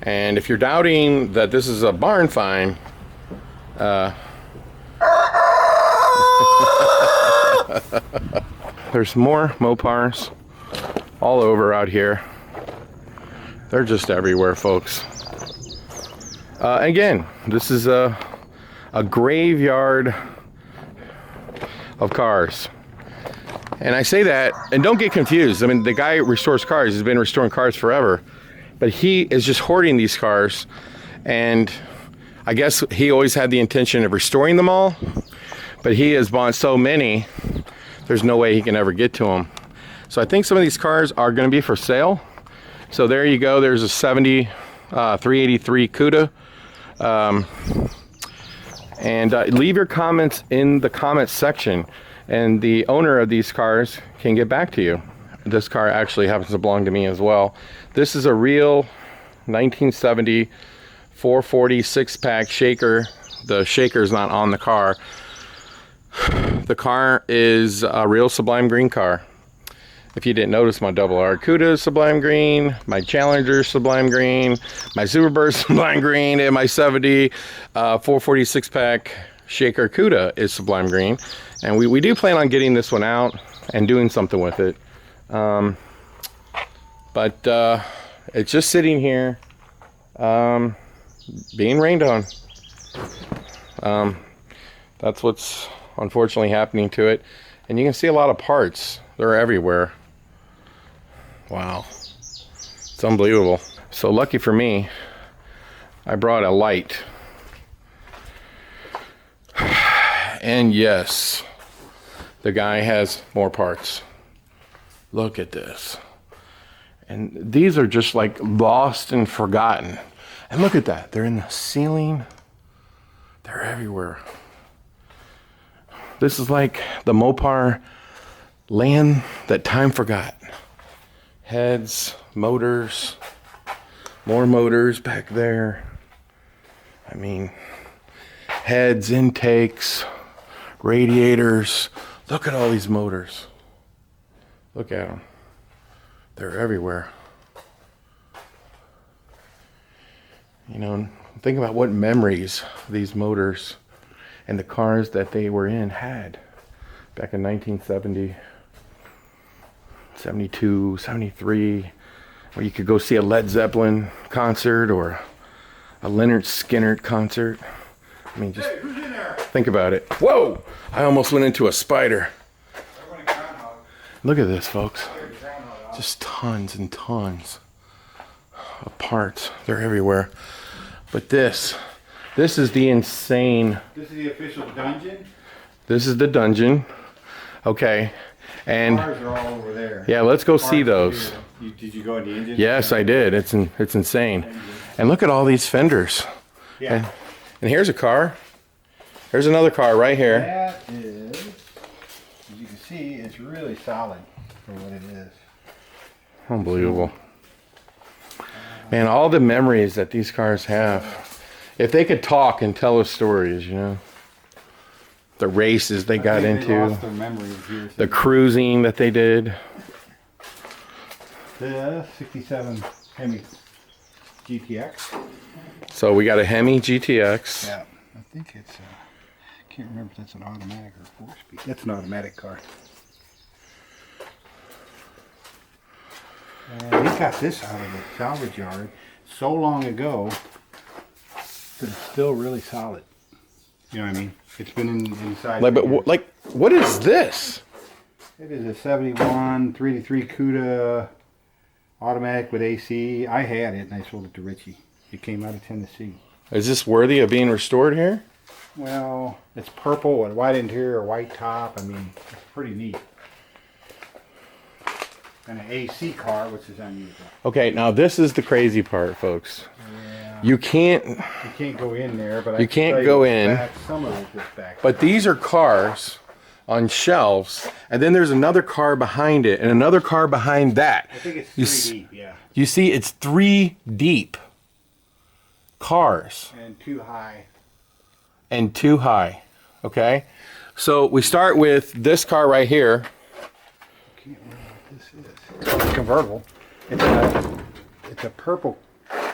And if you're doubting that this is a barn find, there's more Mopars all over out here. They're just everywhere, folks. Again, this is a graveyard of cars. And I say that, and don't get confused. I mean, the guy restores cars. He's been restoring cars forever. But he is just hoarding these cars. And I guess he always had the intention of restoring them all. But he has bought so many, there's no way he can ever get to them. So I think some of these cars are going to be for sale. So there you go. There's a 383 Cuda. And leave your comments in the comments section. and the owner of these cars can get back to you. This car actually happens to belong to me as well. This is a real 1970 440 6-pack shaker. The shaker is not on the car. The car is a real sublime green car. If you didn't notice, my double R Cuda is sublime green, my Challenger is sublime green, my Superbirds sublime green, and my 70 440 6-pack shaker Cuda is sublime green. And we do plan on getting this one out and doing something with it. But it's just sitting here being rained on. That's what's unfortunately happening to it. And you can see a lot of parts. They're everywhere. Wow. It's unbelievable. So lucky for me, I brought a light. And yes, the guy has more parts. Look at this. And these are just like lost and forgotten. And look at that. They're in the ceiling. They're everywhere. This is like the Mopar land that time forgot. Heads, motors, more motors back there. I mean, heads, intakes, radiators. Look at all these motors. Look at them. They're everywhere. You know, think about what memories these motors and the cars that they were in had back in 1970, 72, 73, where you could go see a Led Zeppelin concert or a Leonard Skinner concert. I mean, just think about it. Whoa! I almost went into a spider. Look at this, folks. Just tons and tons of parts. They're everywhere. But this is the insane. This is the official dungeon. This is the dungeon. Okay. And cars are all over there. Yeah, let's go see those. Did you go in the engine? Yes, I did. It's insane. And look at all these fenders. Yeah. And here's a car. There's another car right here. That is, as you can see, it's really solid for what it is. Unbelievable. Man, all the memories that these cars have. If they could talk and tell us stories, you know. The races they got into. Lost their memories here. The cruising that they did. The 67 Hemi GTX. So we got a Hemi GTX. Yeah, I think it's, can't remember if that's an automatic or 4-speed. That's an automatic car. And he got this out of the salvage yard so long ago that it's still really solid. You know what I mean? It's been inside. Like, but what is this? It is a 71 3-3 Cuda automatic with AC. I had it and I sold it to Richie. It came out of Tennessee. Is this worthy of being restored here? Well, it's purple with white interior, white top. I mean, it's pretty neat. And an AC car, which is unusual. Okay, now this is the crazy part, folks. Yeah. You can't go in there, but you can't go in. Back, some of it is back. But these are cars on shelves, and then there's another car behind it, and another car behind that. I think it's 3 deep, yeah. You see, it's 3 deep cars. And 2 high. And 2 high. Okay? So we start with this car right here. I can't remember what this is. It's a convertible. It's a purple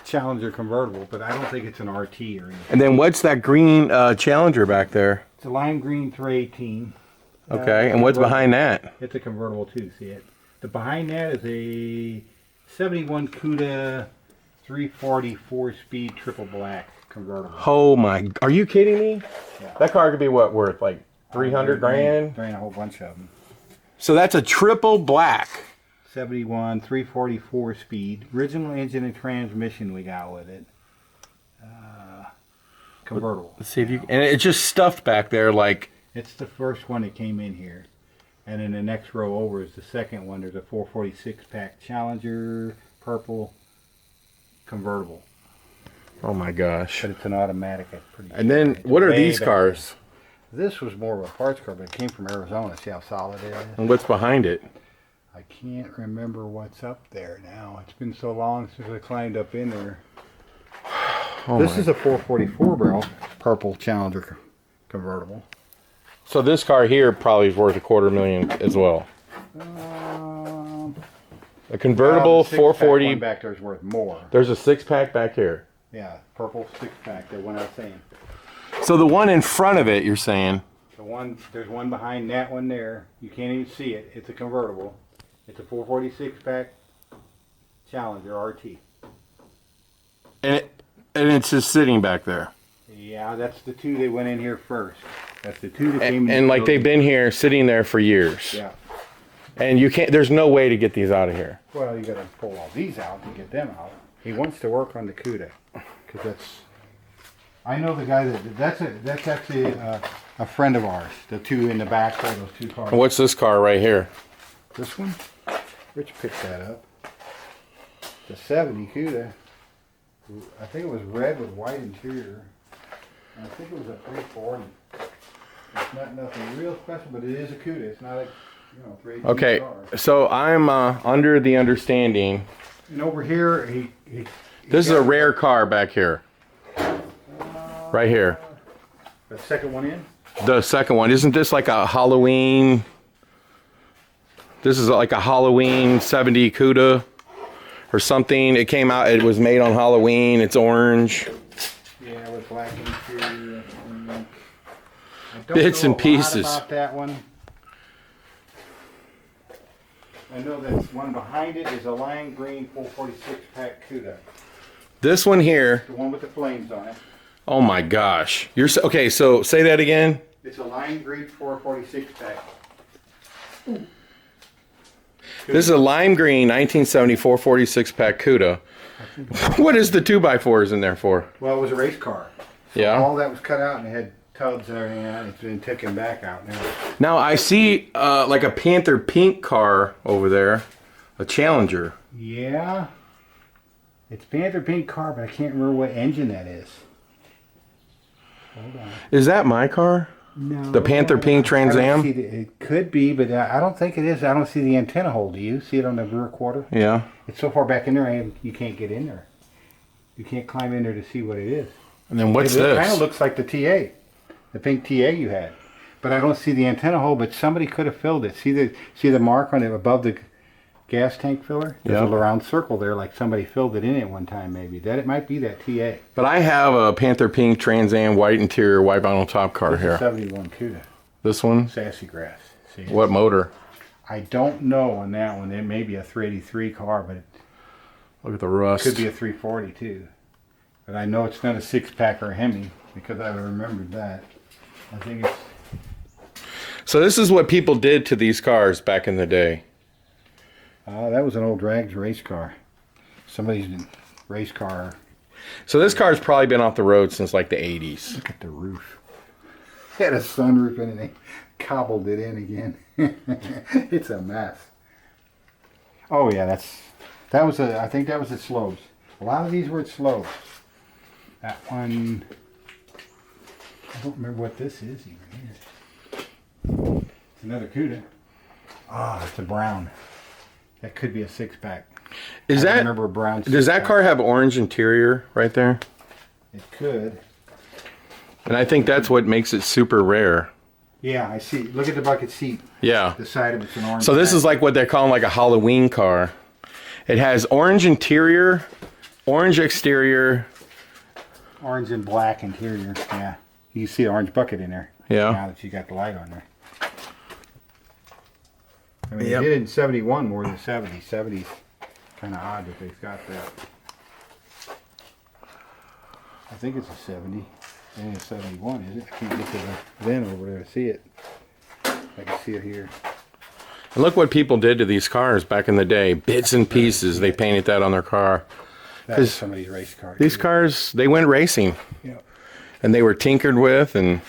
Challenger convertible, but I don't think it's an RT or anything. And then what's that green Challenger back there? It's a lime green 318. Okay, and what's behind that? It's a convertible too, see it? The behind that is a 71 Cuda 340 4-speed triple black convertible. Oh my, are you kidding me? Yeah. That car could be what, worth like 300 grand? Ran a whole bunch of them. So that's a triple black. 71 340 4-speed. Original engine and transmission we got with it. Convertible. Let's see if you, and it's just stuffed back there like. It's the first one that came in here. And then the next row over is the second one. There's a 446 pack Challenger, purple, convertible. Oh my gosh. But it's an automatic. That's pretty. And then what are these cars? This was more of a parts car, but it came from Arizona. See how solid it is? And what's behind it? I can't remember what's up there now. It's been so long since I climbed up in there. Oh This is a 444 barrel purple Challenger convertible. So this car here probably is worth $250,000 as well. A convertible 440. One back there is worth more. There's a 6-pack back here. Yeah, purple 6-pack. That one I was saying. So the one in front of it, you're saying? There's one behind that one there. You can't even see it. It's a convertible. It's a 446-pack Challenger RT. And it's just sitting back there. Yeah, that's the two that went in here first. That's the two that came in. And like they've been here sitting there for years. Yeah. And you can't, there's no way to get these out of here. Well, you got to pull all these out to get them out. He wants to work on the Cuda, because that's. I know the guy that's actually a friend of ours. The two in the back there, those two cars. And what's this car right here? This one, Rich picked that up. The 70 Cuda. I think it was red with white interior. And I think it was a 340. It's not nothing real special, but it is a Cuda. It's not a 318 Okay, car. so I'm under the understanding. And over here, This is a rare car back here. Right here. The second one in? The second one. Isn't this like a Halloween? This is like a Halloween 70 Cuda or something. It came out, it was made on Halloween. It's orange. Yeah, with black interior. I Bits and pieces. About that one. I know that one behind it is a lime green 446 pack Cuda. This one here. The one with the flames on it. Oh my gosh. Okay, so say that again. It's a lime green 446 pack. This is a lime green 1974 46 pack Cuda. What is the 2x4s in there for? Well, it was a race car. So Yeah. all that was cut out and it had tubs and everything on it. It's been taken back out now. Now I see like a Panther pink car over there. A Challenger. Yeah. It's Panther pink car, but I can't remember what engine that is. Hold on. Is that my car? No. The Panther pink Trans Am? It could be, but I don't think it is. I don't see the antenna hole. Do you see it on the rear quarter? Yeah. It's so far back in there, you can't get in there. You can't climb in there to see what it is. And then what's It this? kind of looks like the TA, the pink TA you had. But I don't see the antenna hole, but somebody could have filled it. See the mark on it above the gas tank filler? There's Yeah. a little round circle there, like somebody filled it in at one time maybe. It might be that TA. But I have a Panther pink Trans Am white interior, white vinyl top car This is here. 71 Cuda. This one? Sassy grass. See? What motor? I don't know on that one. It may be a 383 car, but it Look at the rust. could be a 340 too. But I know it's not a 6-pack or a Hemi because I remembered that. I think it's... So this is what people did to these cars back in the day. that was an old drags race car. Somebody's race car. So this car's probably been off the road since like the 80s. Look at the roof. It had a sunroof in it. They cobbled it in again. It's a mess. Oh yeah, I think that was at Slopes. A lot of these were at Slopes. That one, I don't remember what this is even here. It's another Cuda. Ah, it's a brown. That could be a 6-pack. Is I that? remember a brown. Does that 6-pack. car have orange interior right there? It could. And I think that's what makes it super rare. Yeah, I see. Look at the bucket seat. Yeah. The side of it's an orange. So this pack. is like what they're calling like a Halloween car. It has orange interior, orange exterior. Orange and black interior. Yeah. You see the orange bucket in there. Yeah. Now that you got the light on there. I mean, Yep. they did it in 71 more than 70. 70's kind of odd that they've got that. I think it's a 70. It ain't a 71, is it? I can't get to the VIN over there to see it. I can see it here. And look what people did to these cars back in the day. Bits and pieces. They painted that on their car. That's somebody's race car. These cars, they went racing. Yeah. And they were tinkered with and...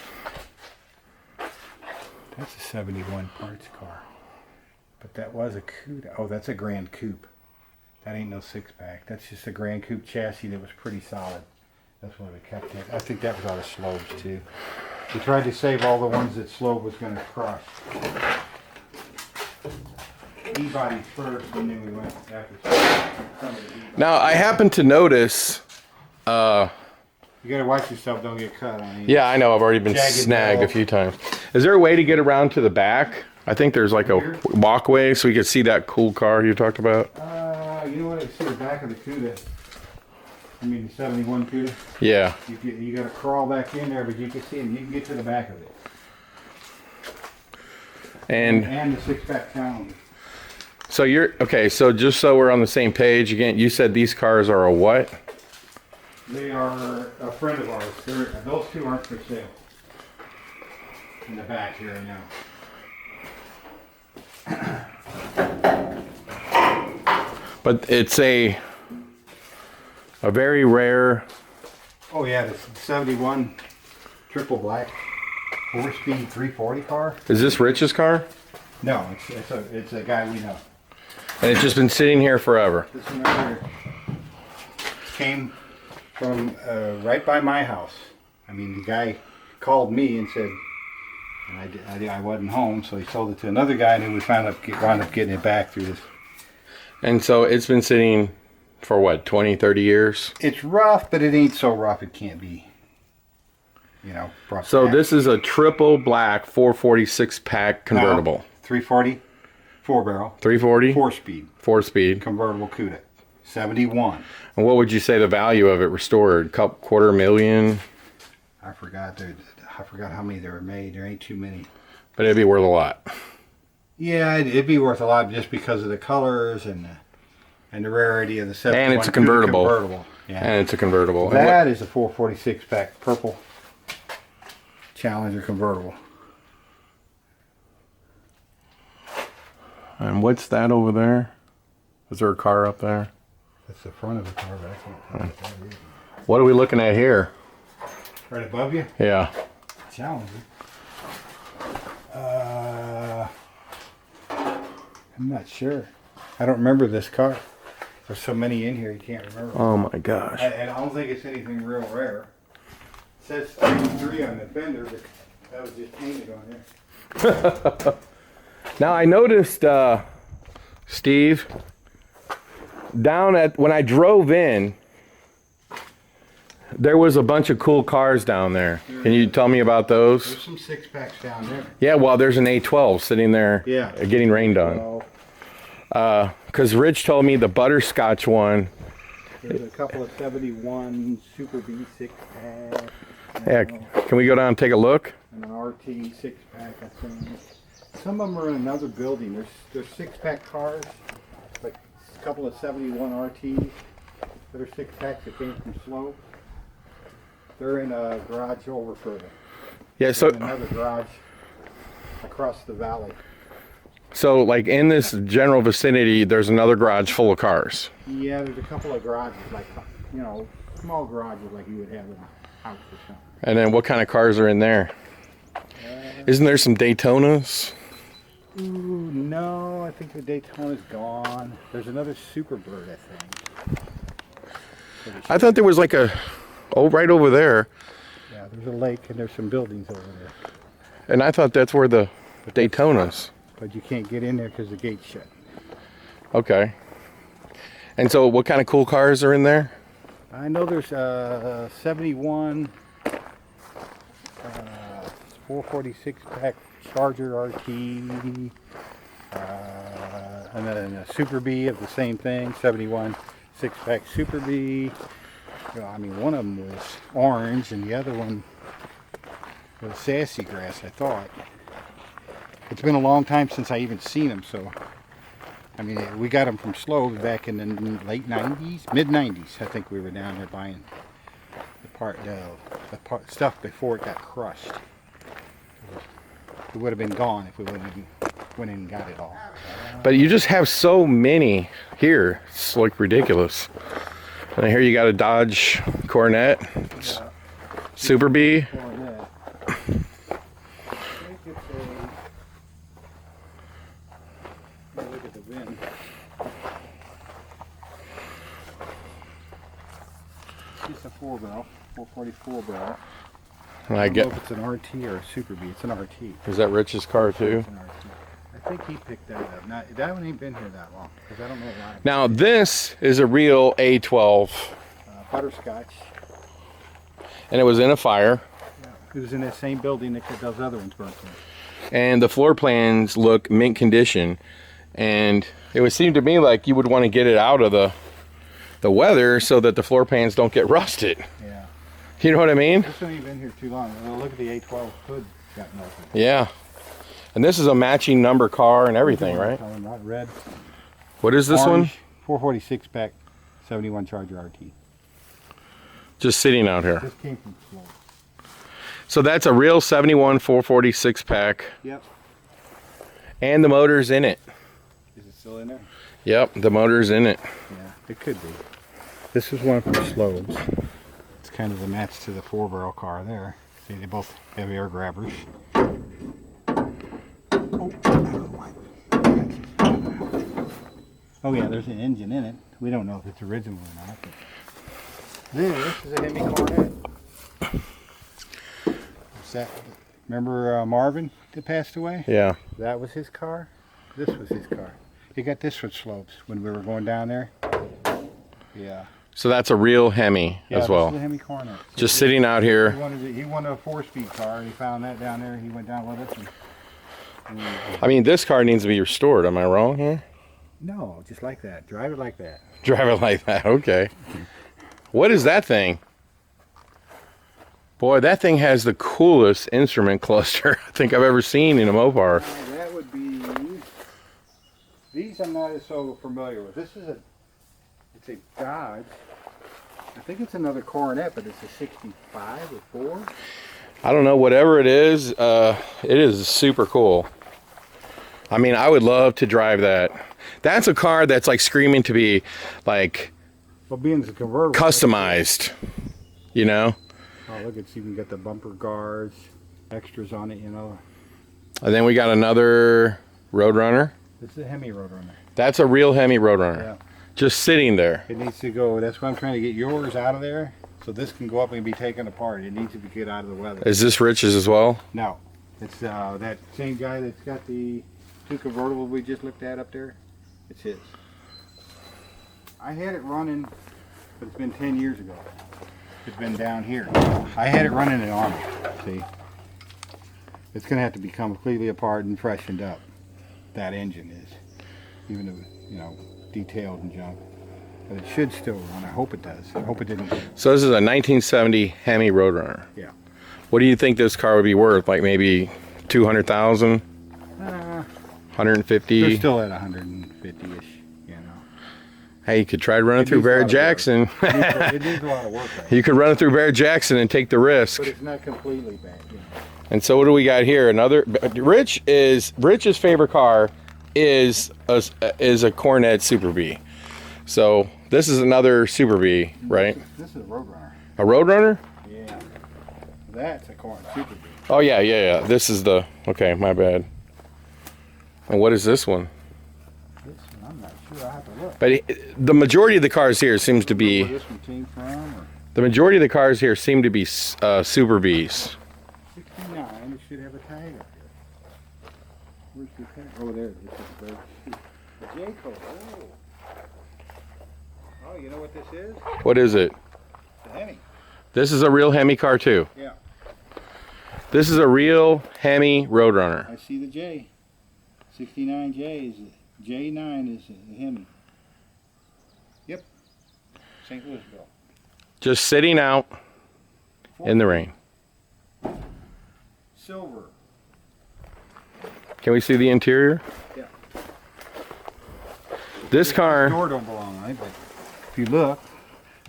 That's a 71 parts car. But that was a Cuda. Oh, that's a Grand Coupe. That ain't no 6-pack. That's just a Grand Coupe chassis that was pretty solid. That's why we kept it. I think that was out of Slopes too. We tried to save all the ones that Slope was going to crush. E-bodies first, and then we went after some of the E-bodies. Now, I happen to notice... You gotta watch yourself, don't get cut on it. Yeah, I know. I've already been Jagged snagged a walls. few times. Is there a way to get around to the back? I think there's like a walkway so we could see that cool car you talked about. You know what? I see the back of the Cuda. I mean, the 71 Cuda. Yeah. You gotta crawl back in there, but you can see it. You can get to the back of it. And the 6-pack Challenger. so you're okay. So just so we're on the same page again, you said these cars are a what? They are a friend of ours. Those two aren't for sale. In the back here now. But it's a very rare. Oh yeah, the 71 triple black 4-speed 340 car. Is this Rich's car? No, it's a guy we know. And it's just been sitting here forever. This one right here came from right by my house. I mean, the guy called me and said, and I wasn't home, so he sold it to another guy, and then we wound up getting it back through this. And so it's been sitting for what, 20, 30 years? It's rough, but it ain't so rough it can't be, brought So back. this is a triple black 446 pack convertible. No, 340, 4-barrel, 340? 4-speed, 4-speed. convertible Cuda, 71. And what would you say the value of it restored? $250,000? I forgot how many there were made. There ain't too many. But it'd be worth a lot. Yeah, it'd be worth a lot just because of the colors and the rarity of the 71. And it's a convertible. Yeah. And it's a convertible. That is a 446 pack purple Challenger convertible. And what's that over there? Is there a car up there? That's the front of the car, but I can't tell what that is. What are we looking at here? Right above you? Yeah. Challenger. I'm not sure. I don't remember this car. There's so many in here you can't remember. Oh my gosh. I don't think it's anything real rare. It says 33 on the fender, but that was just painted on there. Now I noticed, Steve, when I drove in, there was a bunch of cool cars down there. Can you tell me about those? There's some 6-packs down there. Yeah, well, there's an A12 sitting there getting rained on. Because Rich told me the butterscotch one. There's a couple of 71 Super B 6-pack. Yeah, can we go down and take a look? And an RT 6-pack, I think. Some of them are in another building. There's 6-pack cars, like a couple of 71 RTs that are 6-packs that came from Slope. They're in a garage over further. Yeah, so In another garage across the valley. so like in this general vicinity, there's another garage full of cars. Yeah, there's a couple of garages, like, small garages like you would have in a house or something. And then what kind of cars are in there? Isn't there some Daytonas? Ooh, no, I think the Daytona's gone. There's another Superbird, I think. I thought there was like right over there. Yeah, there's a lake and there's some buildings over there. And I thought that's where the Daytonas. But you can't get in there because the gate's shut. Okay. And so what kind of cool cars are in there? I know there's 71 446 pack Charger RT, and then a Super B of the same thing, 71 6-pack Super B. I mean, one of them was orange and the other one was sassy grass, I thought. It's been a long time since I even seen them, so I mean, we got them from Slow back in the late 90s, mid 90s. I think we were down there buying the stuff before it got crushed. It would have been gone if we went in and got it all. But you just have so many here. It's like ridiculous. And here you got a Dodge Coronet, Super B. Coronet. I think it's look at the VIN. It's a 4-barrel, 444 barrel. I don't know if it's an RT or a Super B. It's an RT. Is that Rich's car too? It's an RT. I think he picked that up. Now, that one ain't been here that long, because I don't know why. Now this is a real A12. Butterscotch. And it was in a fire. Yeah. It was in that same building that those other ones burnt in. And the floor plans look mint condition. And it would seem to me like you would want to get it out of the weather so that the floor pans don't get rusted. Yeah. You know what I mean? This ain't been here too long. Well, look at the A12 hood got melted. Yeah. And this is a matching number car and everything, right? Not red. What is this Orange, one? 446 pack, 71 Charger RT. Just sitting out here. This came from Florida. So that's a real 71 446 pack. Yep. And the motor's in it. Is it still in there? Yep, the motor's in it. Yeah, it could be. This is one from Slobes. It's kind of the match to the 4-barrel car there. See, they both have air grabbers. Oh yeah, there's an engine in it. We don't know if it's original or not. But this is a Hemi Cornet. Remember Marvin that passed away? Yeah. That was his car. This was his car. He got this with Slopes when we were going down there. Yeah. So that's a real Hemi as well. This is a Hemi Cornet. Just sitting out here. He wanted a 4-speed car, and he found that down there. He went down with us. I mean, this car needs to be restored. Am I wrong here? No, just like that. Drive it like that. Drive it like that. Okay. What is that thing? Boy, that thing has the coolest instrument cluster I think I've ever seen in a Mopar. That would be... These I'm not so familiar with. This is it's a Dodge. I think it's another Coronet, but it's a 65 or 4. I don't know, whatever it is super cool. I mean, I would love to drive that. That's a car that's like screaming to be like, well, being a convertible, customized, you know? Oh, look, it's even got the bumper guards, extras on it, you know. And then we got another Roadrunner. This is a Hemi Roadrunner. That's a real Hemi Roadrunner. Yeah. Just sitting there. It needs to go, that's why I'm trying to get yours out of there, so this can go up and be taken apart. It needs to be get out of the weather. Is this Rich's as well? No. It's that same guy that's got the 2 convertibles we just looked at up there. It's his. I had it running, but it's been 10 years ago. It's been down here. I had it running in the Army, see? It's going to have to become completely apart and freshened up. That engine is. Even though, you know, detailed and junk. But it should still run. I hope it does. I hope it didn't. So this is a 1970 Hemi Roadrunner. Yeah. What do you think this car would be worth? Like maybe 200,000? 150? They're still at 150-ish, you know. Hey, you could try running through Barrett Jackson. It needs a lot of work. Right? You could run it through Barrett Jackson and take the risk. But it's not completely bad, you know. And so what do we got here? Another Rich's favorite car is a Cornet Super B. So this is another Super B, right? This is a Roadrunner. A Roadrunner? Yeah. That's a Cornet Super B. Oh yeah. This is the, okay, my bad. And what is this one? This one, I'm not sure. I have to look. But the majority of the cars here seems to be, Where this one came from? Or the majority of the cars here seem to be Super Bs. 69. It should have a tag up there. Where's the tag? Oh, there it is. The J code. Oh, you know what this is? What is it? The Hemi. This is a real Hemi car too. Yeah. This is a real Hemi Roadrunner. I see the J. 69J is J9 is the Hemi. Yep. St. Louisville. Just sitting out in the rain. Silver. Can we see the interior? Yeah. This car, The door don't belong on it, but if you look,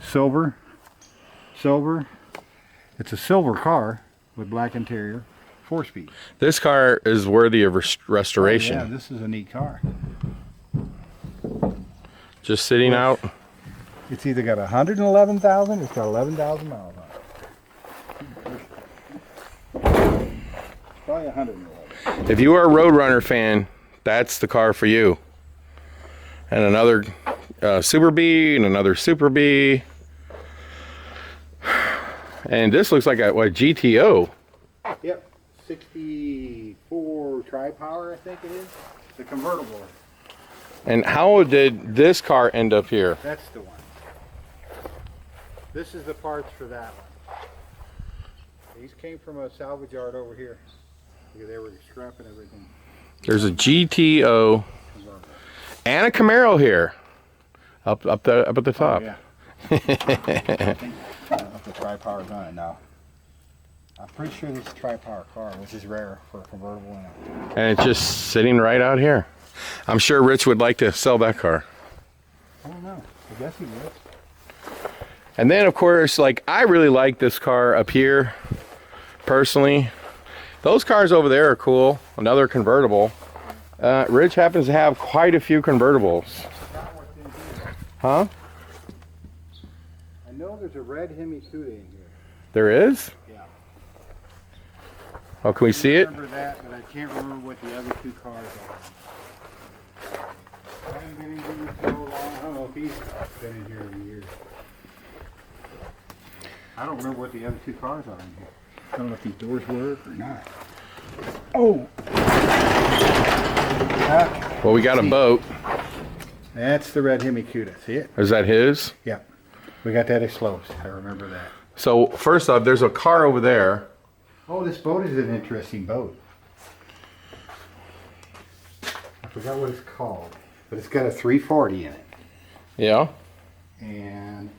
silver. It's a silver car with black interior, 4-speed. this car is worthy of restoration. Oh, yeah, this is a neat car. Just sitting out. It's either got 111,000 or it's got 11,000 miles on it. Probably 111. If you are a Roadrunner fan, that's the car for you. And another Super B and another Super B. And this looks like a what, GTO. Yep, 64 tri-power, I think it is. The convertible. And how did this car end up here? That's the one. This is the parts for that one. These came from a salvage yard over here. They were scrapping everything. There's a GTO and a Camaro here, up at the top. Oh, yeah. I think the tri-power's on it now. I'm pretty sure this is a tri-power car, which is rare for a convertible. And it's just sitting right out here. I'm sure Rich would like to sell that car. I don't know. I guess he would. And then, of course, like, I really like this car up here, personally. Those cars over there are cool. Another convertible. Rich happens to have quite a few convertibles. Huh? I know there's a red Hemi Cuda in here. There is? Yeah. Oh, can we see it? I remember that, but I can't remember what the other two cars are. I haven't been in here so long. I don't know if he's been in here in years. I don't remember what the other two cars are in here. I don't know if these doors work or not. Oh! Well, we got a boat. That's the red Hemi Cuda. See it? Is that his? Yeah. We got that at Slopes. I remember that. So, first off, there's a car over there. Oh, this boat is an interesting boat. I forgot what it's called, but it's got a 340 in it. Yeah. And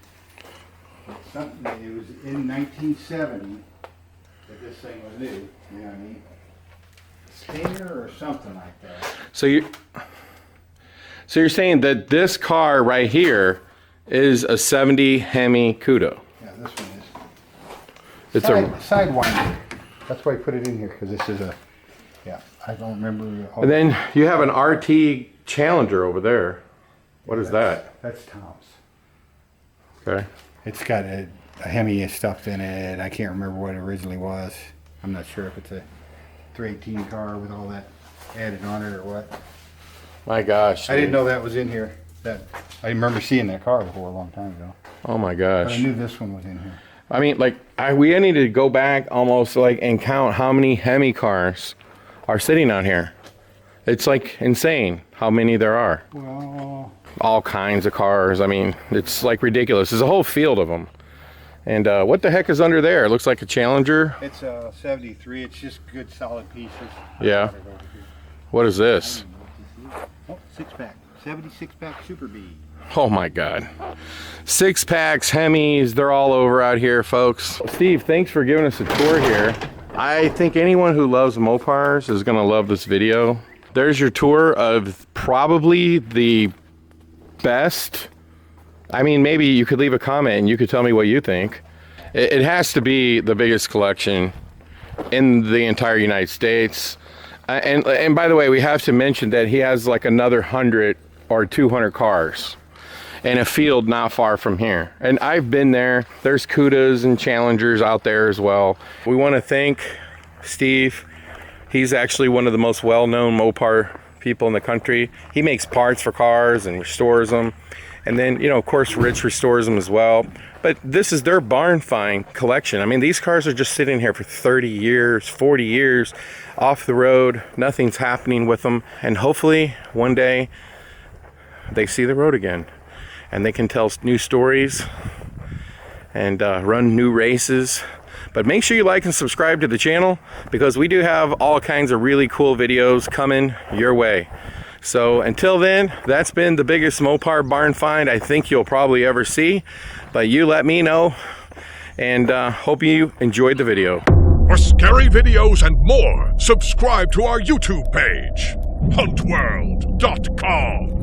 it's something, it was in 1970 that this thing was new. You know what I mean? Stinger or something like that. So you're saying that this car right here is a 70 Hemi Cuda. Yeah, this one is. It's Sidewinder. That's why I put it in here, because this is a, yeah, I don't remember. And then you have an RT Challenger over there. What is that? That's Tom's. Okay. It's got a Hemi stuffed in it. I can't remember what it originally was. I'm not sure if it's a 318 car with all that added on it or what. My gosh. I didn't know that was in here. I remember seeing that car before a long time ago. Oh my But gosh. I knew this one was in here. I mean, like, we need to go back almost like and count how many Hemi cars are sitting out here. It's like insane how many there are. Well, All kinds of cars. I mean, it's like ridiculous. There's a whole field of them. And what the heck is under there? It looks like a Challenger. it's a 73. It's just good solid pieces. Yeah. What is this? Oh, 6-pack. 76-pack Superbirds. Oh my God. 6-packs, Hemis, they're all over out here, folks. Steve, thanks for giving us a tour here. I think anyone who loves Mopars is gonna love this video. There's your tour of probably the best. I mean, maybe you could leave a comment and you could tell me what you think. It has to be the biggest collection in the entire United States. And by the way, we have to mention that he has like another 100 or 200 cars in a field not far from here. And I've been there. There's Cudas and Challengers out there as well. We want to thank Steve. He's actually one of the most well-known Mopar people in the country. He makes parts for cars and restores them. And then, you know, of course, Rich restores them as well. But this is their barn find collection. I mean, these cars are just sitting here for 30 years, 40 years, off the road. Nothing's happening with them. And hopefully, one day, they see the road again. And they can tell new stories and run new races. But make sure you like and subscribe to the channel, because we do have all kinds of really cool videos coming your way. So until then, that's been the biggest Mopar barn find I think you'll probably ever see. But you let me know, and hope you enjoyed the video. For scary videos and more, subscribe to our YouTube page, huntworld.com.